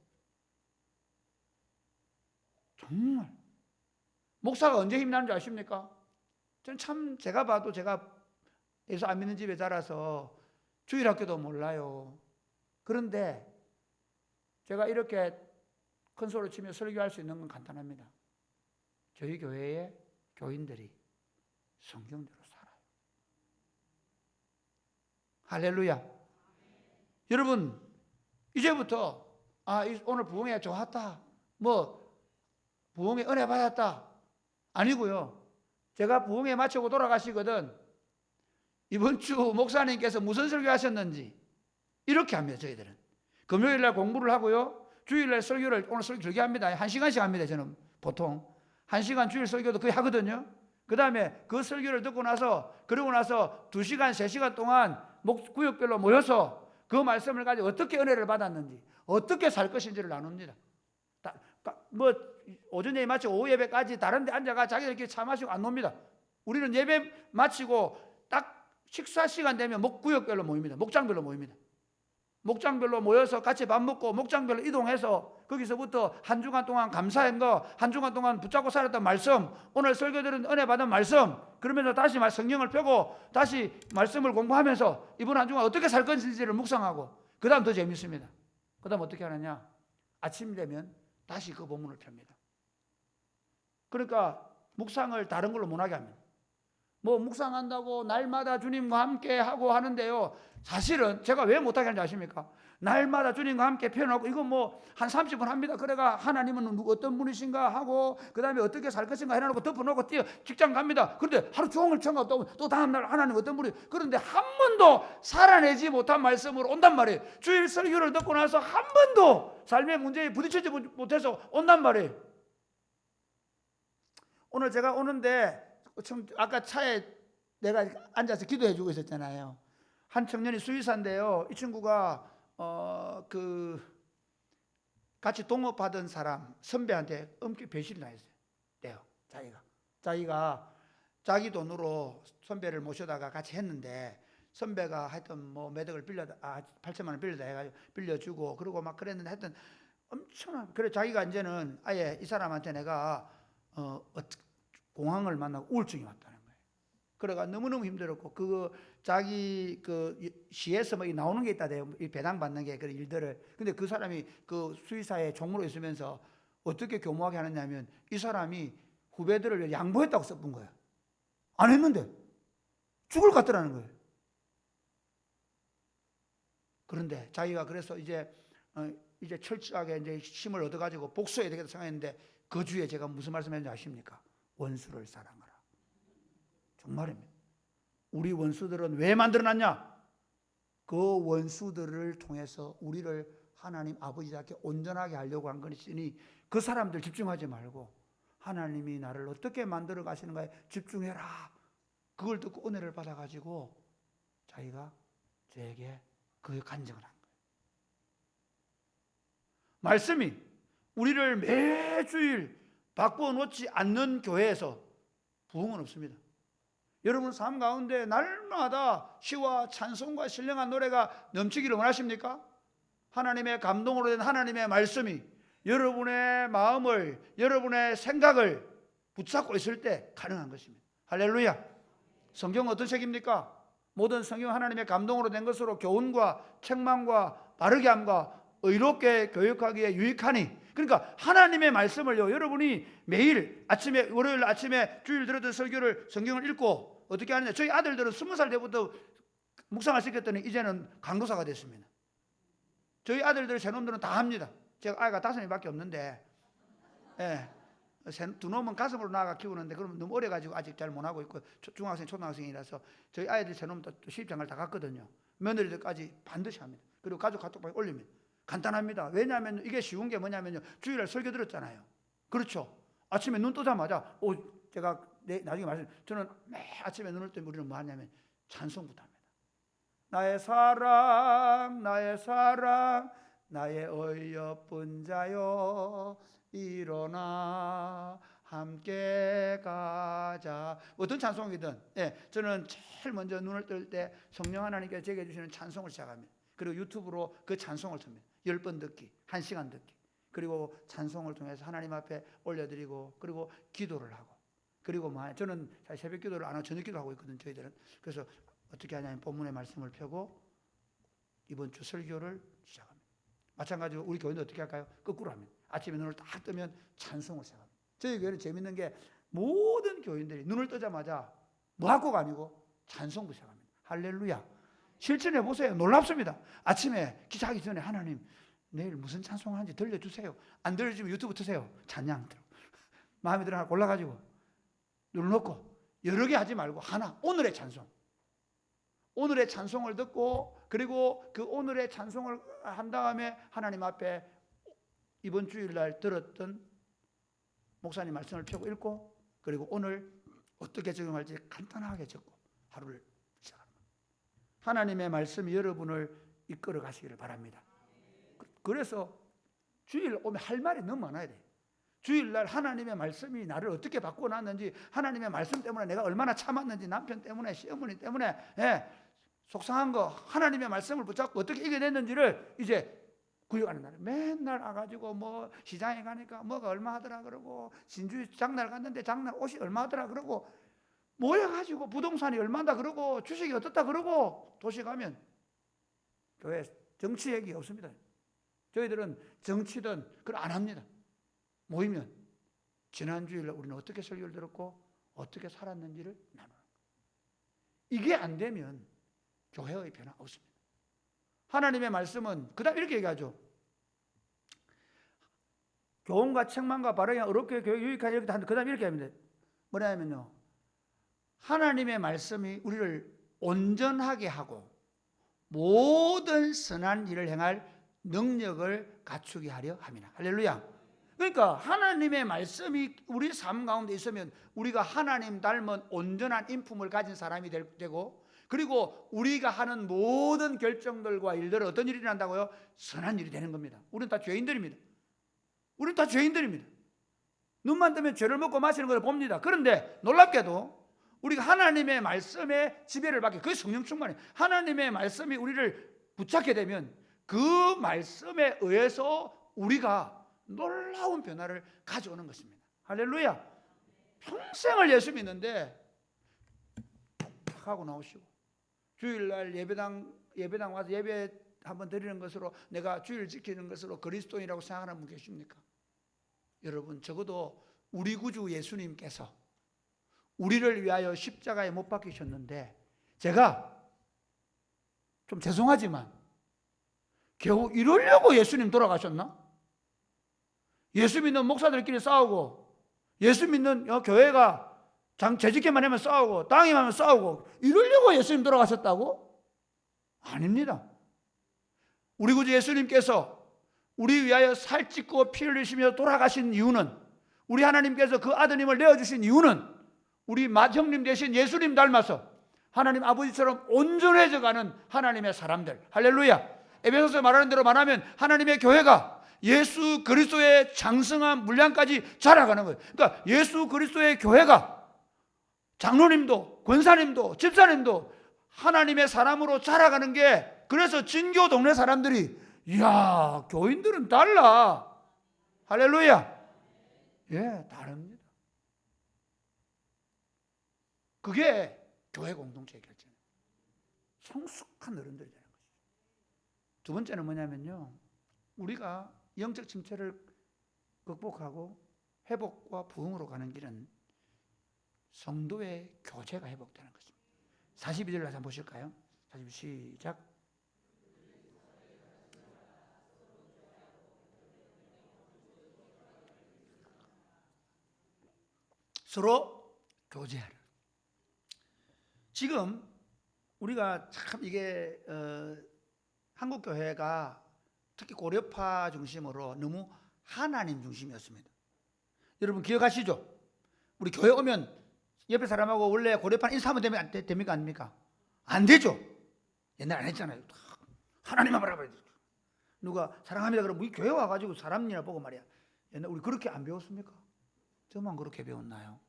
정말 목사가 언제 힘나는 줄 아십니까? 저는 참 제가 봐도 제가 예수 안 믿는 집에 자라서 주일학교도 몰라요. 그런데 제가 이렇게 큰 소리를 치며 설교할 수 있는 건 간단합니다. 저희 교회의 교인들이 성경대로 살아요. 할렐루야. 여러분, 이제부터 오늘 부흥회 좋았다, 부흥회 은혜 받았다 아니고요. 제가 부흥회 마치고 돌아가시거든 이번 주 목사님께서 무슨 설교 하셨는지 이렇게 합니다. 저희들은 금요일날 공부를 하고요, 주일날 설교를, 오늘 설교 길게 합니다. 1시간씩 합니다. 저는 보통 1시간 주일 설교도 거의 하거든요. 그 다음에 그 설교를 듣고 나서, 그러고 나서 2시간, 3시간 동안 구역별로 모여서 그 말씀을 가지고 어떻게 은혜를 받았는지, 어떻게 살 것인지를 나눕니다. 오전 예배 마치고 오후 예배까지 다른 데 앉아가 자기들끼리 차 마시고 안 놉니다. 우리는 예배 마치고 딱 식사 시간 되면 구역별로 모입니다. 목장별로 모입니다. 목장별로 모여서 같이 밥 먹고 목장별로 이동해서 거기서부터 한 주간 동안 감사한 거, 한 주간 동안 붙잡고 살았던 말씀, 오늘 설교 들은 은혜 받은 말씀, 그러면서 다시 성경을 펴고 다시 말씀을 공부하면서 이번 한 주간 어떻게 살 건지를 묵상하고, 그 다음 더 재밌습니다. 그 다음 어떻게 하느냐, 아침 되면 다시 그 본문을 펴니다. 그러니까 묵상을 다른 걸로 못하게 합니다. 묵상한다고 날마다 주님과 함께 하고 하는데요, 사실은 제가 왜 못하게 하는지 아십니까? 날마다 주님과 함께 펴놓고 이거 한 30분 합니다. 그래가 하나님은 어떤 분이신가 하고 그 다음에 어떻게 살 것인가 해놓고 덮어놓고 직장 갑니다. 그런데 하루 종일 청가 또 다음날 하나님 어떤 분이, 그런데 한 번도 살아내지 못한 말씀으로 온단 말이에요. 주일 설교를 듣고 나서 한 번도 삶의 문제에 부딪히지 못해서 온단 말이에요. 오늘 제가 오는데 아까 차에 내가 앉아서 기도해 주고 있었잖아요. 한 청년이 수의사인데요. 이 친구가 같이 동업하던 사람 선배한테 엄청 배신을 당했어요. 자기가 자기 돈으로 선배를 모셔다가 같이 했는데 선배가 하여튼 뭐 매덕을 8천만 원 빌려다 해가지고 빌려주고 그러고 막 그랬는데 하여튼 엄청난. 그래 자기가 이제는 아예 이 사람한테 내가 공황을 만나고 우울증이 왔다는 거예요. 그래가 너무너무 힘들었고 자기 시에서 뭐 나오는 게 있다대요. 이 배당 받는 게 그 일들을. 근데 그 사람이 그 수의사의 종무로 있으면서 어떻게 교묘하게 하느냐면 이 사람이 후배들을 양보했다고 써본 거예요. 안 했는데 죽을 것 같더라는 거예요. 그런데 자기가 그래서 이제 철저하게 이제 힘을 얻어가지고 복수해야 되겠다 생각했는데 그 주에 제가 무슨 말씀했는지 아십니까? 원수를 사랑하라. 정말입니다. 우리 원수들은 왜 만들어놨냐? 그 원수들을 통해서 우리를 하나님 아버지답게 온전하게 하려고 한 것이니 그 사람들 집중하지 말고 하나님이 나를 어떻게 만들어 가시는가에 집중해라. 그걸 듣고 은혜를 받아가지고 자기가 저에게 그 간증을 한 거예요. 말씀이 우리를 매주일 바꾸어 놓지 않는 교회에서 부흥은 없습니다. 여러분 삶 가운데 날마다 시와 찬송과 신령한 노래가 넘치기를 원하십니까? 하나님의 감동으로 된 하나님의 말씀이 여러분의 마음을, 여러분의 생각을 붙잡고 있을 때 가능한 것입니다. 할렐루야. 성경은 어떤 책입니까? 모든 성경 하나님의 감동으로 된 것으로 교훈과 책망과 바르게 함과 의롭게 교육하기에 유익하니. 그러니까 하나님의 말씀을요, 여러분이 매일 아침에, 월요일 아침에 주일 들었던 설교를 성경을 읽고 어떻게 하느냐. 저희 아들들은 20살 때부터 묵상을 시켰더니 이제는 강도사가 됐습니다. 저희 아들들 세 놈들은 다 합니다. 제가 아이가 5명밖에 없는데, 예, 두 놈은 가슴으로 나아가 키우는데 그러면 너무 어려가지고 아직 잘 못하고 있고 중학생, 초등학생이라서 저희 아이들 세 놈도 시집장을 다 갔거든요. 며느리들까지 반드시 합니다. 그리고 가족 카톡방에 올립니다. 간단합니다. 왜냐하면 이게 쉬운 게 뭐냐면요, 주일날 설교 들었잖아요. 그렇죠. 아침에 눈 뜨자마자 제가 나중에 저는 매 아침에 눈을 뜨면 우리는 뭐 하냐면 찬송부터 합니다. 나의 사랑, 나의 사랑, 나의 어여쁜 자여 일어나 함께 가자. 어떤 찬송이든, 저는 제일 먼저 눈을 뜰 때 성령 하나님께서 제게 주시는 찬송을 시작합니다. 그리고 유튜브로 그 찬송을 틉니다. 10번 듣기, 1시간 듣기. 그리고 찬송을 통해서 하나님 앞에 올려드리고, 그리고 기도를 하고, 그리고 저는 새벽 기도를 안 하고 저녁 기도하고 있거든요, 저희들은. 그래서 어떻게 하냐면 본문의 말씀을 펴고 이번 주 설교를 시작합니다. 마찬가지로 우리 교회는 어떻게 할까요? 거꾸로 합니다. 아침에 눈을 딱 뜨면 찬송을 시작합니다. 저희 교회는 재밌는 게 모든 교인들이 눈을 뜨자마자 뭐하고가 아니고 찬송부 시작합니다. 할렐루야. 실천해 보세요. 놀랍습니다. 아침에 기자하기 전에 하나님 내일 무슨 찬송하는지 들려주세요. 안 들려주면 유튜브 트세요. 찬양 들어. 마음에 들어 하나 골라가지고 눌러놓고 여러 개 하지 말고 하나, 오늘의 찬송. 오늘의 찬송을 듣고 그리고 그 오늘의 찬송을 한 다음에 하나님 앞에 이번 주일날 들었던 목사님 말씀을 펴고 읽고 그리고 오늘 어떻게 적용할지 간단하게 적고 하루를 시작합니다. 하나님의 말씀이 여러분을 이끌어 가시기를 바랍니다. 그래서 주일 오면 할 말이 너무 많아야 돼요. 주일날 하나님의 말씀이 나를 어떻게 바꿔놨는지, 하나님의 말씀 때문에 내가 얼마나 참았는지, 남편 때문에, 시어머니 때문에, 속상한 거, 하나님의 말씀을 붙잡고 어떻게 이겨냈는지를 이제 구역하는 날에 맨날 와가지고 뭐 시장에 가니까 뭐가 얼마 하더라 그러고, 진주 장날 갔는데 장날 옷이 얼마 하더라 그러고, 모여가지고 부동산이 얼마다 그러고, 주식이 어떻다 그러고, 도시 가면 교회 정치 얘기 없습니다. 저희들은 정치든 그걸 안 합니다. 모이면 지난주일날 우리는 어떻게 설교를 들었고 어떻게 살았는지를 나누는 거예요. 이게 안 되면 교회의 변화 없습니다. 하나님의 말씀은 그 다음 이렇게 얘기하죠. 교훈과 책망과 바르게 어렵게 교육 유익하게 이렇게 하는데 그 다음 이렇게 합니다. 뭐냐면요, 하나님의 말씀이 우리를 온전하게 하고 모든 선한 일을 행할 능력을 갖추게 하려 함이나. 할렐루야. 그러니까 하나님의 말씀이 우리 삶 가운데 있으면 우리가 하나님 닮은 온전한 인품을 가진 사람이 되고, 그리고 우리가 하는 모든 결정들과 일들은 어떤 일이 난다고요? 선한 일이 되는 겁니다. 우리는 다 죄인들입니다. 우리는 다 죄인들입니다. 눈만 뜨면 죄를 먹고 마시는 걸 봅니다. 그런데 놀랍게도 우리가 하나님의 말씀에 지배를 받게, 그게 성령 충만이에요. 하나님의 말씀이 우리를 붙잡게 되면 그 말씀에 의해서 우리가 놀라운 변화를 가져오는 것입니다. 할렐루야. 평생을 예수 믿는데 툭 하고 나오시고, 주일날 예배당 와서 예배 한번 드리는 것으로 내가 주일 지키는 것으로 그리스도인이라고 생각하는 분 계십니까? 여러분, 적어도 우리 구주 예수님께서 우리를 위하여 십자가에 못 박히셨는데, 제가 좀 죄송하지만 겨우 이러려고 예수님 돌아가셨나? 예수 믿는 목사들끼리 싸우고, 예수 믿는 교회가 재직회만 하면 싸우고, 땅에만 하면 싸우고, 이러려고 예수님 돌아가셨다고? 아닙니다. 우리 구주 예수님께서 우리 위하여 살찢고 피 흘리시며 돌아가신 이유는, 우리 하나님께서 그 아드님을 내어주신 이유는 우리 맏형님 되신 예수님 닮아서 하나님 아버지처럼 온전해져가는 하나님의 사람들, 할렐루야. 에베소서 말하는 대로 말하면 하나님의 교회가 예수 그리스도의 장성한 분량까지 자라가는 거예요. 그러니까 예수 그리스도의 교회가 장로님도 권사님도 집사님도 하나님의 사람으로 자라가는 게, 그래서 진교 동네 사람들이 이야, 교인들은 달라. 할렐루야. 예, 다릅니다. 그게 교회 공동체의 결정이에요. 성숙한 어른들이 되는 거죠. 두 번째는 뭐냐면요, 우리가 영적 침체를 극복하고 회복과 부흥으로 가는 길은 성도의 교제가 회복되는 것입니다. 42절을 한번 보실까요? 42 시작. 서로 교제하라. 지금 우리가 참 이게 한국 교회가 특히 고려파 중심으로 너무 하나님 중심이었습니다. 여러분 기억하시죠? 우리 교회 오면 옆에 사람하고 원래 고려파 인사하면 됩니까? 안 됩니까? 안 되죠. 옛날 안 했잖아요. 하나님만 바라봐야 돼. 누가 사랑합니다 그러면 우리 교회 와가지고 사람이나 보고 말이야. 옛날 우리 그렇게 안 배웠습니까? 저만 그렇게 배웠나요?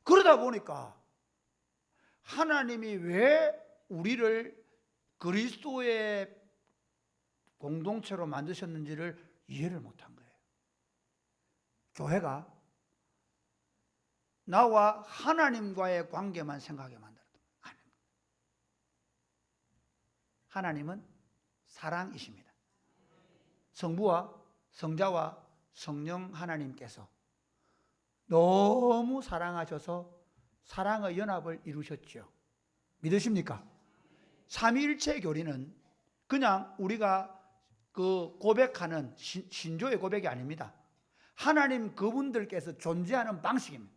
그러다 보니까 하나님이 왜 우리를 그리스도의 공동체로 만드셨는지를 이해를 못한 거예요. 교회가 나와 하나님과의 관계만 생각하게 만들었다. 아닙니다. 하나님은 사랑이십니다. 성부와 성자와 성령 하나님께서 너무 사랑하셔서 사랑의 연합을 이루셨죠. 믿으십니까? 삼위일체 교리는 그냥 우리가 그 고백하는 신조의 고백이 아닙니다. 하나님 그분들께서 존재하는 방식입니다.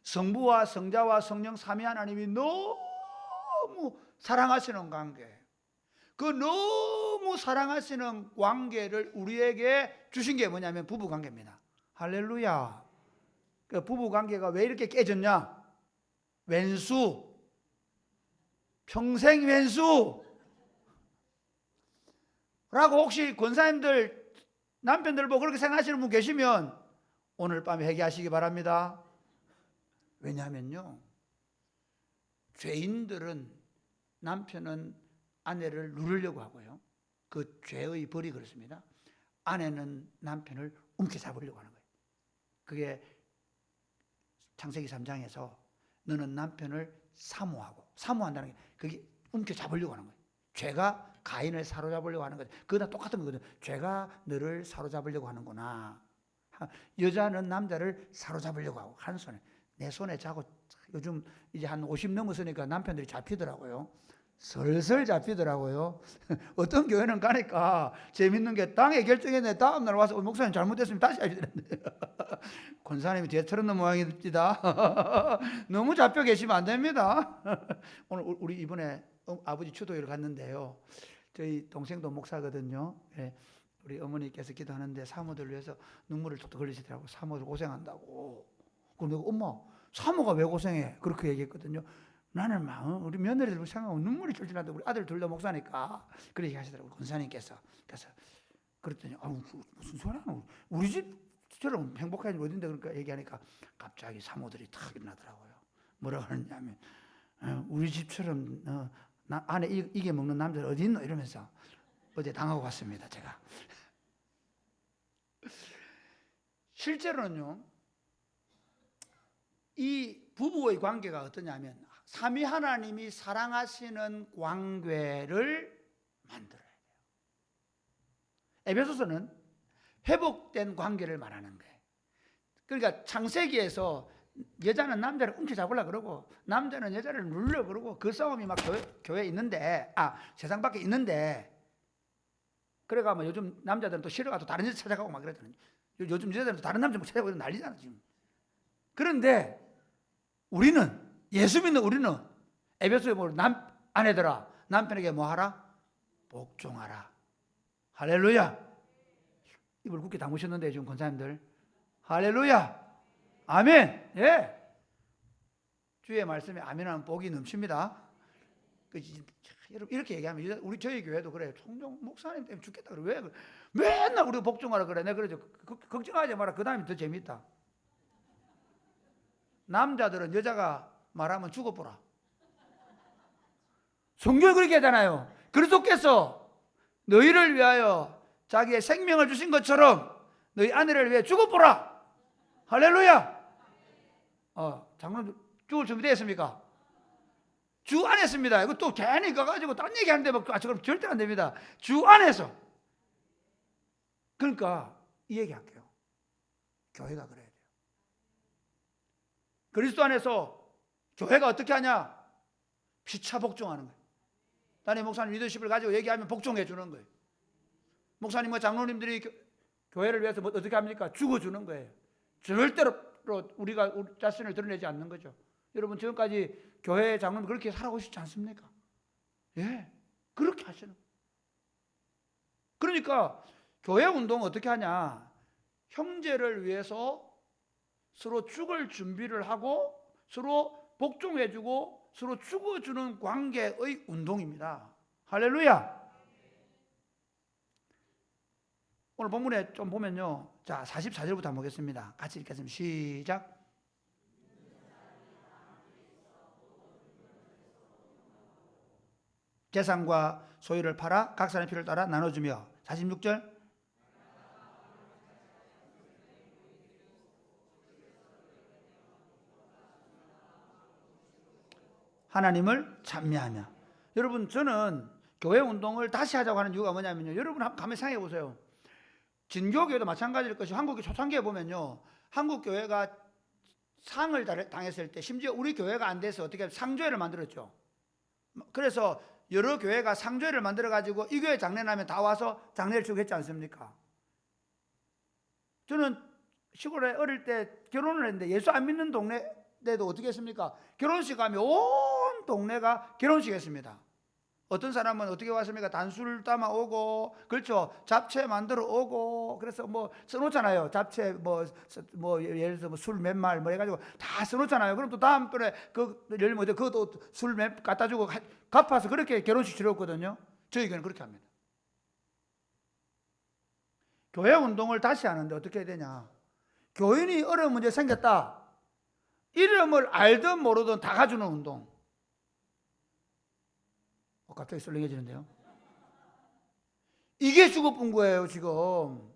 성부와 성자와 성령 삼위 하나님이 너무 사랑하시는 관계, 그 너무 사랑하시는 관계를 우리에게 주신 게 뭐냐면 부부관계입니다. 할렐루야. 그 부부관계가 왜 이렇게 깨졌냐? 왼수, 평생 왼수 라고 혹시 권사님들 남편들 보고 그렇게 생각하시는 분 계시면 오늘 밤에 회개하시기 바랍니다. 왜냐하면요, 죄인들은 남편은 아내를 누르려고 하고요, 그 죄의 벌이 그렇습니다. 아내는 남편을 움켜잡으려고 하는 거예요. 그게 창세기 3장에서 너는 남편을 사모한다는 게 그게 움켜잡으려고 하는 거예요. 죄가 가인을 사로잡으려고 하는 거죠. 그거랑 똑같은 거거든요. 죄가 너를 사로잡으려고 하는구나. 여자는 남자를 사로잡으려고 하고, 한 손에 내 손에 자고. 요즘 이제 한 50 넘었으니까 남편들이 잡히더라고요. 슬슬 잡히더라고요. 어떤 교회는 가니까 재밌는 게 땅에 결정했는데 다음날 와서 목사님 잘못했으면 다시 해야 되는데 권사님이 뒤에 틀어놓은 모양입니다. 너무 잡혀 계시면 안 됩니다. 오늘 우리 이번에 아버지 추도회를 갔는데요, 저희 동생도 목사거든요. 네. 우리 어머니께서 기도하는데 사모들을 위해서 눈물을 뚝뚝 흘리시더라고. 사모들 고생한다고. 그럼 내가 엄마 사모가 왜 고생해? 그렇게 얘기했거든요. 나는 막 우리 며느리들 생각하면 눈물이 줄줄 나는데 우리 아들 둘 다 목사니까 그렇게 하시더라고요. 권사님께서. 그래서 그랬더니 무슨 소리야? 우리 집처럼 행복하지 어딘데 그러니까 얘기하니까 갑자기 사모들이 탁 일어나더라고요. 뭐라고 하느냐면 우리 집처럼 안에 이게 먹는 남자들 어디 있노? 이러면서 어제 당하고 갔습니다. 제가. 실제로는요. 이 부부의 관계가 어떠냐면 삼위 하나님이 사랑하시는 관계를 만들어야 돼요. 에베소서는 회복된 관계를 말하는 거예요. 그러니까 창세기에서 여자는 남자를 움켜잡으려고 그러고 남자는 여자를 누르려고 그러고 그 싸움이 막 교회에 있는데 세상 밖에 있는데 그래가 뭐 요즘 남자들은 또 싫어가지고 다른 여자 찾아가고 막 그러더니 요즘 여자들은 또 다른 남자 찾아가고 난리잖아 지금. 그런데 우리는 예수 믿는 우리는 에베소에 보면 아내들아 남편에게 뭐 하라? 복종하라. 할렐루야. 입을 굳게 다무셨는데 지금 권사님들 할렐루야. 아멘. 예. 주의 말씀에 아멘하면 복이 넘칩니다. 여러분 이렇게 얘기하면 저희 교회도 그래요. 총종 목사님 때문에 죽겠다 그래. 왜 맨날 우리 복종하라 그래. 내가 그러죠. 걱정하지 마라. 그 다음이 더 재밌다. 남자들은 여자가 말하면 죽어보라. 성경이 그렇게 하잖아요. 그리스도께서 너희를 위하여 자기의 생명을 주신 것처럼 너희 아내를 위해 죽어보라. 할렐루야. 장로님 죽을 준비되었습니까? 주 안에습니다. 이거 또 괜히 가가지고 딴 얘기하는데 그럼 절대 안 됩니다. 주 안에서. 그러니까 이 얘기할게요. 교회가 그래야 돼요. 그리스도 안에서 교회가 어떻게 하냐? 피차 복종하는 거예요. 단임 목사님 리더십을 가지고 얘기하면 복종해 주는 거예요. 목사님과 장로님들이 교회를 위해서 어떻게 합니까? 죽어주는 거예요. 절대로 우리가 우리 자신을 드러내지 않는 거죠. 여러분 지금까지 교회 장로님 그렇게 살아오시지 않습니까? 예, 그렇게 하시는 거예요. 그러니까 교회 운동은 어떻게 하냐? 형제를 위해서 서로 죽을 준비를 하고 서로 복종해주고 서로 죽어주는 관계의 운동입니다. 할렐루야. 오늘 본문에 좀 보면요. 자, 44절부터 한번 보겠습니다. 같이 읽겠습니다. 시작. 재산과 소유를 팔아 각 사람의 필요를 따라 나눠주며 46절. 하나님을 찬미하며. 여러분 저는 교회 운동을 다시 하자고 하는 이유가 뭐냐면요. 여러분 한번 가만히 생각해 보세요. 진교교회도 마찬가지일 것이 한국의 초창기에 보면요. 한국 교회가 상을 당했을 때 심지어 우리 교회가 안 돼서 어떻게 상조회를 만들었죠. 그래서 여러 교회가 상조회를 만들어 가지고 이 교회 장례 나면 다 와서 장례를 치고 했지 않습니까? 저는 시골에 어릴 때 결혼을 했는데 예수 안 믿는 동네에도 어떻게 했습니까? 결혼식 하면 온 동네가 결혼식 했습니다. 어떤 사람은 어떻게 왔습니까? 단술 담아 오고, 그렇죠? 잡채 만들어 오고, 그래서 뭐 써놓잖아요. 잡채 뭐 예를 들어서 술 몇 말 뭐 해가지고 다 써놓잖아요. 그럼 또 다음 번에 예를 들면 그것도 술 몇 갖다 주고 갚아서 그렇게 결혼식 치렀거든요. 저희 교회는 그렇게 합니다. 교회 운동을 다시 하는데 어떻게 해야 되냐? 교인이 어려운 문제 생겼다. 이름을 알든 모르든 다 가주는 운동. 갑자기 썰렁해지는데요. 이게 죽어본 거예요 지금.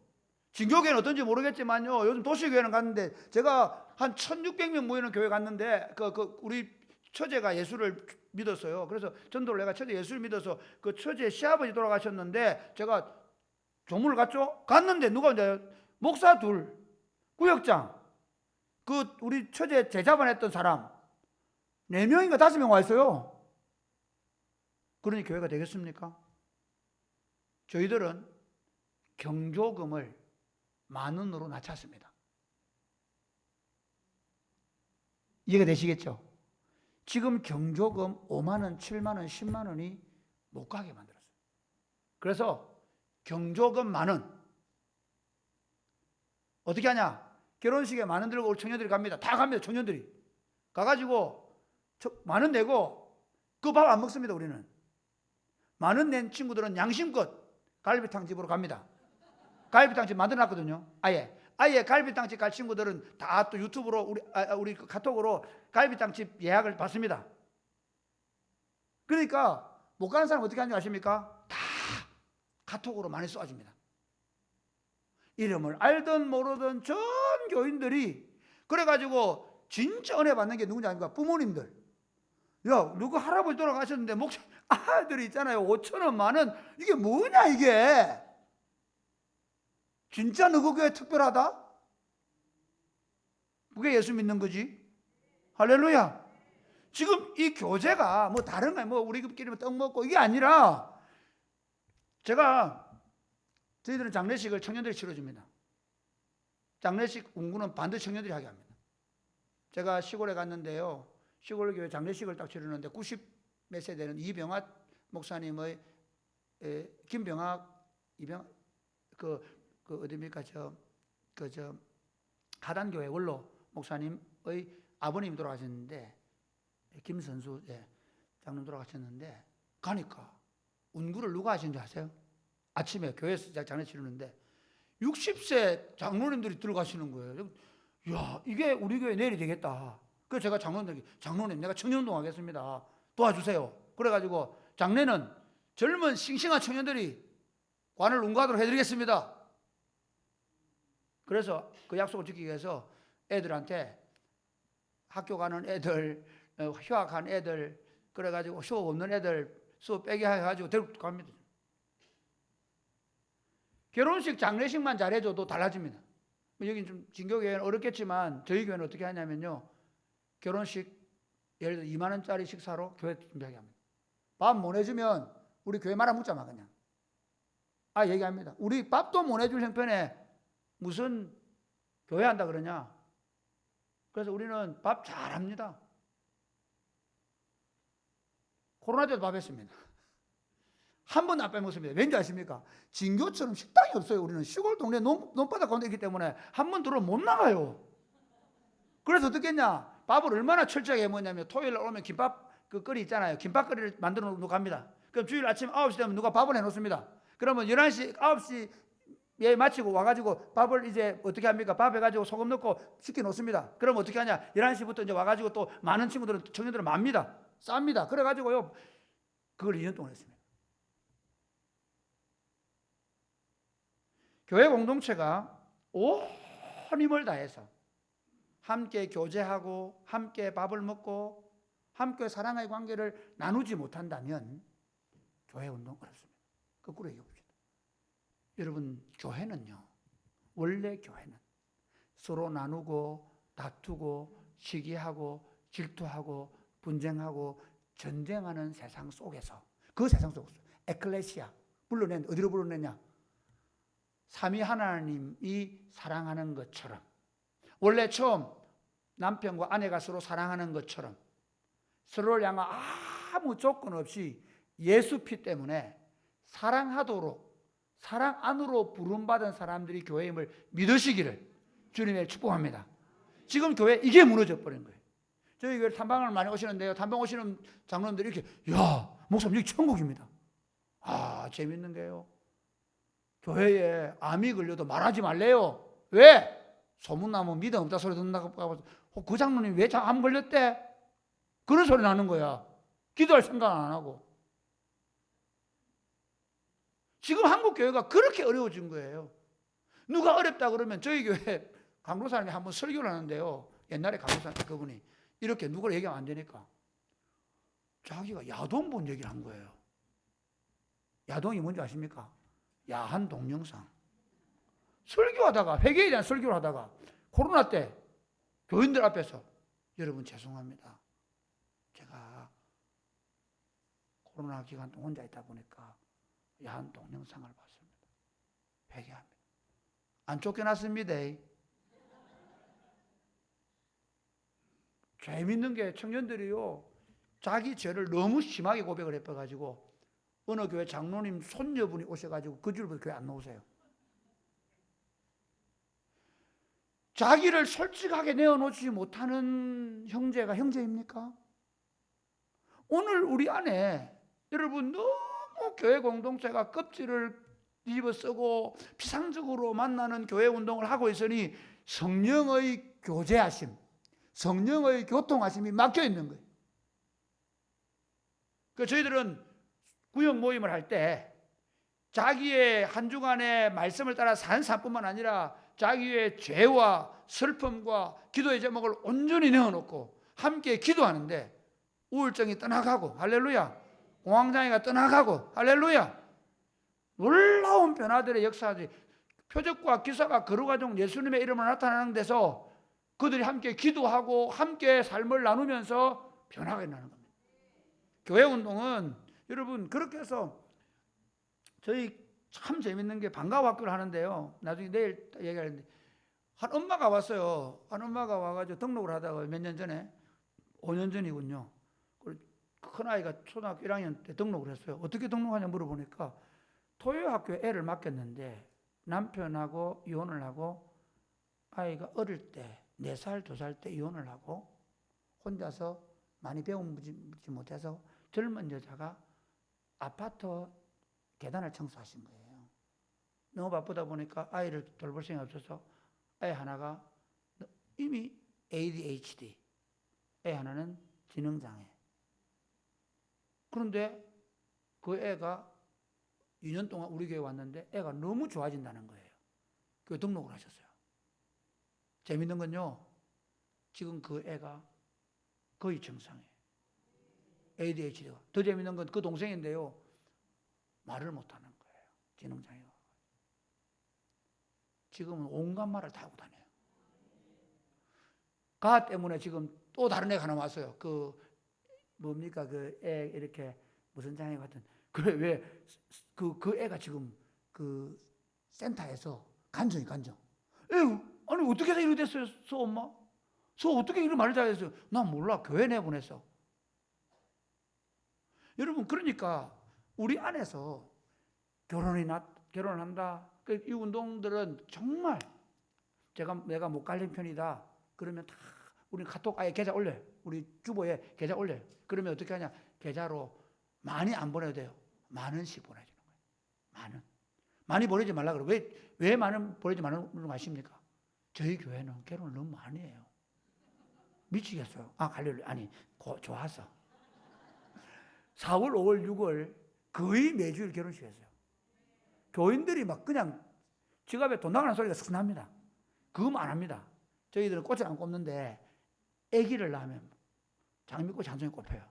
진교교회는 어떤지 모르겠지만요. 요즘 도시교회는 갔는데 제가 한 1600명 모이는 교회 갔는데 우리 처제가 예수를 믿었어요. 그래서 전도를 내가 처제 예수를 믿어서 그 처제 시아버지 돌아가셨는데 제가 조문을 갔죠. 갔는데 누가 이제 목사 둘, 구역장, 그 우리 처제 제자반 했던 사람 4명인가 5명 와 있어요. 그러니 교회가 되겠습니까? 저희들은 경조금을 10,000원으로 낮췄습니다. 이해가 되시겠죠? 지금 경조금 50,000원, 70,000원, 100,000원이 못 가게 만들었어요. 그래서 경조금 10,000원, 어떻게 하냐? 결혼식에 만 원 들고 우리 청년들이 갑니다. 다 갑니다. 청년들이 가가지고 만 원 내고 그 밥 안 먹습니다. 우리는 만 원 낸 친구들은 양심껏 갈비탕 집으로 갑니다. 갈비탕 집 만들어놨거든요. 아예 갈비탕 집 갈 친구들은 다 또 유튜브로 우리 카톡으로 갈비탕 집 예약을 받습니다. 그러니까 못 가는 사람 어떻게 하는지 아십니까? 다 카톡으로 많이 쏘아줍니다. 이름을 알든 모르든 전 교인들이 그래가지고 진짜 은혜 받는 게 누군지 아닙니까? 부모님들. 야, 누구 할아버지 돌아가셨는데 목사 아들이 있잖아요. 5,000원, 만 원. 이게 뭐냐 이게? 진짜 너그 교회 특별하다? 그게 예수 믿는 거지? 할렐루야. 지금 이 교제가 뭐 다른 거야. 뭐 우리끼리 떡 먹고 이게 아니라 저희들은 장례식을 청년들이 치러줍니다. 장례식 운구는 반드시 청년들이 하게 합니다. 제가 시골에 갔는데요. 시골 교회 장례식을 딱 치르는데 90 몇 세 되는 이병학 목사님의 김병학 어디입니까? 하단교회 원로 목사님의 아버님이 돌아가셨는데 김선수 장로님 돌아가셨는데 가니까 운구를 누가 하신 줄 아세요? 아침에 교회에서 장례 치르는데 60세 장로님들이 들어가시는 거예요. 야, 이게 우리 교회 내일이 되겠다. 그래서 제가 장로님들에게 장로님 내가 청년운동 하겠습니다. 도와주세요. 그래가지고 장례는 젊은 싱싱한 청년들이 관을 운구하도록 해드리겠습니다. 그래서 그 약속을 지키기 위해서 애들한테 학교 가는 애들, 휴학한 애들, 그래가지고 수업 없는 애들 수업 빼게 해가지고 데리고 갑니다. 결혼식, 장례식만 잘해줘도 달라집니다. 여기 좀 진교교회는 어렵겠지만 저희 교회는 어떻게 하냐면요. 결혼식 예를 들어 2만 원짜리 식사로 교회 준비하게 합니다. 밥 못 해주면 우리 교회 말아 묻자마 그냥. 얘기합니다. 우리 밥도 못 해줄 형편에 무슨 교회 한다 그러냐. 그래서 우리는 밥 잘합니다. 코로나 때도 밥 했습니다. 한 번도 안 빼먹습니다. 왠지 아십니까? 진교처럼 식당이 없어요. 우리는 시골 동네 논바닥 가운데 있기 때문에 한 번 들어오면 못 나가요. 그래서 어떻게 했냐? 밥을 얼마나 철저하게 해먹냐면 토요일 날 오면 김밥 그 거리 있잖아요. 김밥거리를 만들어 놓고 갑니다. 그럼 주일 아침 9시 되면 누가 밥을 해놓습니다. 그러면 11시, 9시에 마치고 와가지고 밥을 이제 어떻게 합니까? 밥 해가지고 소금 넣고 시켜놓습니다. 그럼 어떻게 하냐? 11시부터 이제 와가지고 또 많은 친구들은, 청년들은 맙니다. 쌉니다. 그래가지고요. 그걸 2년 동안 했습니다. 교회 공동체가 온 힘을 다해서 함께 교제하고 함께 밥을 먹고 함께 사랑의 관계를 나누지 못한다면 교회 운동 어렵습니다. 거꾸로 얘기해 봅시다. 여러분, 교회는요, 원래 교회는 서로 나누고 다투고 시기하고 질투하고 분쟁하고 전쟁하는 세상 속에서, 그 세상 속에서 에클레시아 어디로 불러냈냐? 삼위 하나님이 사랑하는 것처럼, 원래 처음 남편과 아내가 서로 사랑하는 것처럼 서로를 향한 아무 조건 없이 예수 피 때문에 사랑하도록 사랑 안으로 부름받은 사람들이 교회임을 믿으시기를 주님의 축복합니다. 지금 교회 이게 무너져 버린 거예요. 저희 교회 탐방을 많이 오시는데요. 탐방 오시는 장로님들이 이렇게, 야, 목사님 여기 천국입니다. 재밌는 게요. 교회에 암이 걸려도 말하지 말래요. 왜? 소문나면 믿음 없다 소리 듣는다고. 그 장로님 왜 암 걸렸대? 그런 소리 나는 거야. 기도할 생각 안 하고. 지금 한국 교회가 그렇게 어려워진 거예요. 누가 어렵다 그러면 저희 교회 강도사님이 한번 설교를 하는데요. 옛날에 강도사님 그분이 이렇게 누구를 얘기하면 안 되니까 자기가 야동 본 얘기를 한 거예요. 야동이 뭔지 아십니까? 야한 동영상. 설교하다가, 회개에 대한 설교를 하다가 코로나 때 교인들 앞에서, 여러분 죄송합니다. 제가 코로나 기간 동안 혼자 있다 보니까 야한 동영상을 봤습니다. 회개합니다. 안 쫓겨났습니다. 재밌는 게 청년들이요, 자기 죄를 너무 심하게 고백을 해봐가지고 어느 교회 장로님 손녀분이 오셔가지고 그 줄부터 교회 안 나오세요. 자기를 솔직하게 내어놓지 못하는 형제가 형제입니까? 오늘 우리 안에 여러분 너무 교회 공동체가 껍질을 뒤집어 쓰고 피상적으로 만나는 교회 운동을 하고 있으니 성령의 교제하심, 성령의 교통하심이 막혀 있는 거예요. 그 저희들은 구역 모임을 할 때 자기의 한 주간의 말씀을 따라 사는 삶뿐만 아니라 자기의 죄와 슬픔과 기도의 제목을 온전히 내어놓고 함께 기도하는데 우울증이 떠나가고 할렐루야, 공황장애가 떠나가고 할렐루야, 놀라운 변화들의 역사들이 표적과 기사가 거루가종 예수님의 이름으로 나타나는 데서 그들이 함께 기도하고 함께 삶을 나누면서 변화가 일어나는 겁니다. 교회 운동은 여러분 그렇게 해서 저희 참 재밌는 게 방과학교를 하는데요. 나중에 내일 얘기하는데 한 엄마가 왔어요. 한 엄마가 와가지고 등록을 하다가 몇 년 전에 5년 전이군요. 큰아이가 초등학교 1학년 때 등록을 했어요. 어떻게 등록하냐 물어보니까 토요학교에 애를 맡겼는데 남편하고 이혼을 하고 아이가 어릴 때 4살, 2살 때 이혼을 하고 혼자서 많이 배우지 못해서 젊은 여자가 아파트 계단을 청소하신 거예요. 너무 바쁘다 보니까 아이를 돌볼 시간이 없어서 애 하나가 이미 ADHD, 애 하나는 지능장애. 그런데 그 애가 2년 동안 우리 교회 왔는데 애가 너무 좋아진다는 거예요. 그 등록을 하셨어요. 재밌는 건요, 지금 그 애가 거의 정상이에요. ADHD가. 더 재밌는 건 그 동생인데요, 말을 못하는 거예요. 지능장애가. 지금은 온갖 말을 다 하고 다녀요. 가 때문에 지금 또 다른 애가 하나 왔어요. 그 뭡니까 그 애 이렇게 무슨 장애 같은. 그래 왜 그 애가 지금 그 센터에서 간증이 간증. 아니 어떻게 해서 이렇게 됐어요, 소 엄마? 소 어떻게 이런 말을 잘했어요? 난 몰라. 교회 내보냈어. 여러분 그러니까 우리 안에서 결혼을 한다. 이 운동들은 정말 내가 못 갈린 편이다. 그러면 다 우리 카톡 아예 계좌 올려요. 우리 주보에 계좌 올려요. 그러면 어떻게 하냐? 계좌로 많이 안 보내도 돼요. 만원씩 보내주는 거예요. 만원. 많이 보내지 말라 그래요. 왜 많은 보내지 말라는 거 아십니까? 저희 교회는 결혼을 너무 많이 해요. 미치겠어요. 좋아서. 4월, 5월, 6월 거의 매주일 결혼식 했어요. 교인들이 막 그냥 지갑에 돈 나가는 소리가 쓱 납니다. 그거 안 합니다. 저희들은 꽃을 안 꼽는데 아기를 낳으면 장미꽃이 한 송이 꼽혀요.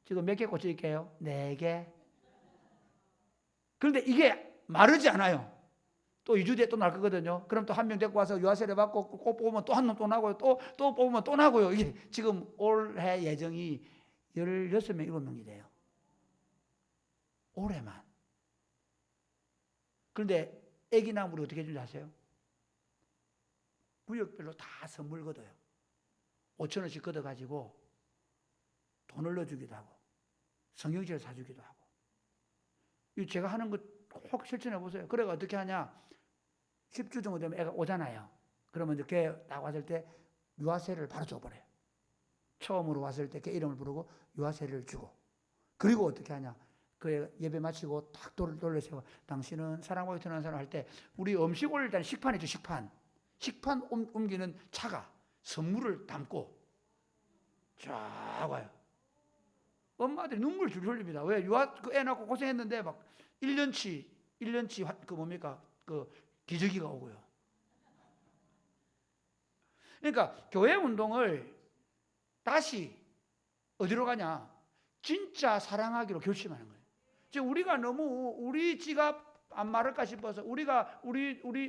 지금 몇 개 꽃이 있게요? 4개. 그런데 이게 마르지 않아요. 또 2주 뒤에 또 날 거거든요. 그럼 또 한 명 데리고 와서 유아세례 받고 꽃 뽑으면 또 한 놈 또 나고요. 또 뽑으면 또 나고요. 이게 지금 올해 예정이 16명, 7명이 돼요. 올해만. 그런데 아기 나무를 어떻게 해주는지 아세요? 구역별로 다 선물 걷어요. 5,000원씩 걷어가지고 돈을 넣어주기도 하고 성경책을 사주기도 하고. 제가 하는 거 꼭 실천해 보세요. 그래가 어떻게 하냐? 10주 정도 되면 애가 오잖아요. 그러면 이렇게 딱 왔을 때 유아세를 바로 줘버려요. 처음으로 왔을 때 걔 이름을 부르고 유아세를 주고. 그리고 어떻게 하냐? 그 예배 마치고 딱 돌려세워. 당신은 사랑받고 태어난 사람 할 때 우리 음식 올릴 때는 식판 있죠, 식판. 식판 옮기는 차가 선물을 담고 쫙 와요. 엄마들이 눈물 줄줄 흘립니다. 왜? 그 애 낳고 고생했는데 막 1년치 그 뭡니까? 그 기저귀가 오고요. 그러니까 교회 운동을 다시 어디로 가냐? 진짜 사랑하기로 결심하는 거예요. 지금 우리가 너무 우리 지갑 안 마를까 싶어서 우리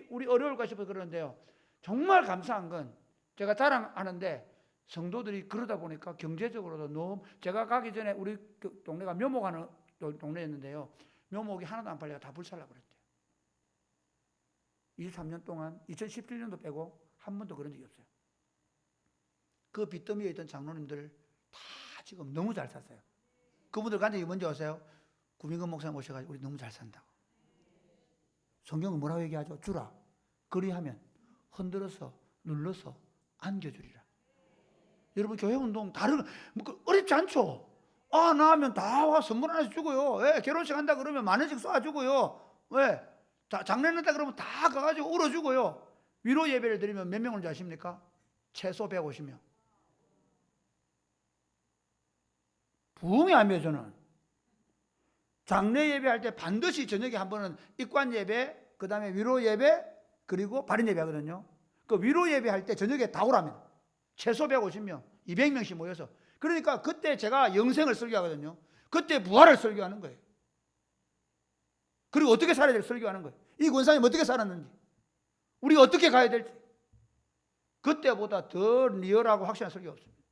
어려울까 싶어서 그러는데요. 정말 감사한 건 제가 자랑하는데 성도들이 그러다 보니까 경제적으로도 너무 제가 가기 전에 우리 동네가 묘목하는 동네였는데요. 묘목이 하나도 안 팔려가 다 불살라 그랬대요. 23년 동안 2017년도 빼고 한 번도 그런 적이 없어요. 그 빚더미에 있던 장로님들 다 지금 너무 잘 샀어요. 그분들 간 적이 뭔지 아세요? 구민근 목사님 오셔가지고 우리 너무 잘 산다고. 성경은 뭐라고 얘기하죠? 주라. 그리하면 흔들어서 눌러서 안겨주리라. 여러분 교회 운동 다른 어렵지 않죠? 나하면 다 와 선물 하나씩 주고요. 왜? 결혼식 한다 그러면 10,000원씩 쏴주고요. 왜? 장례한다 그러면 다 가가지고 울어주고요. 위로 예배를 드리면 몇 명 오는지 아십니까? 최소 150명. 부흥이 아니에요. 저는 장례 예배할 때 반드시 저녁에 한 번은 입관 예배, 그 다음에 위로 예배, 그리고 발인 예배 하거든요. 그 위로 예배할 때 저녁에 다 오랍니다. 최소 150명, 200명씩 모여서. 그러니까 그때 제가 영생을 설교하거든요. 그때 부활을 설교하는 거예요. 그리고 어떻게 살아야 될지 설교하는 거예요. 이 권사님 어떻게 살았는지, 우리가 어떻게 가야 될지. 그때보다 더 리얼하고 확실한 설교가 없습니다.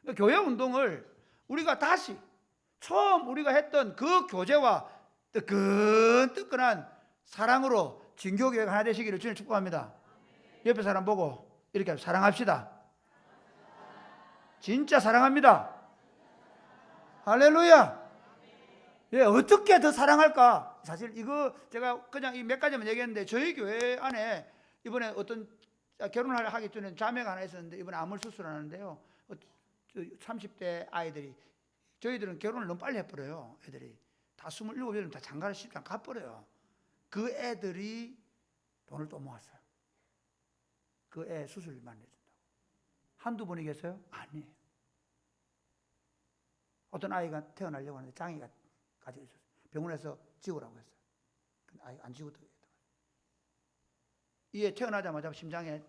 그러니까 교회 운동을 우리가 다시 처음 우리가 했던 그 교제와 뜨끈뜨끈한 사랑으로 진교교회가 하나 되시기를 주님 축복합니다. 옆에 사람 보고 이렇게 사랑합시다. 진짜 사랑합니다. 할렐루야. 예, 어떻게 더 사랑할까? 사실 이거 제가 그냥 이 몇 가지만 얘기했는데, 저희 교회 안에 이번에 어떤 결혼을 하기 전에 자매가 하나 있었는데 이번에 암을 수술하는데요, 30대 아이들이, 저희들은 결혼을 너무 빨리 해버려요. 애들이 다 27, 8명 다 장가를 쉽게 가버려요. 그 애들이 돈을 또 모았어요. 그 애 수술만 해준다고. 한두 분이겠어요? 아니에요. 어떤 아이가 태어나려고 하는데 장애가 가지고 있었어요. 병원에서 지우라고 했어요. 근데 아이가 안 지우더라고요. 이에 태어나자마자 심장에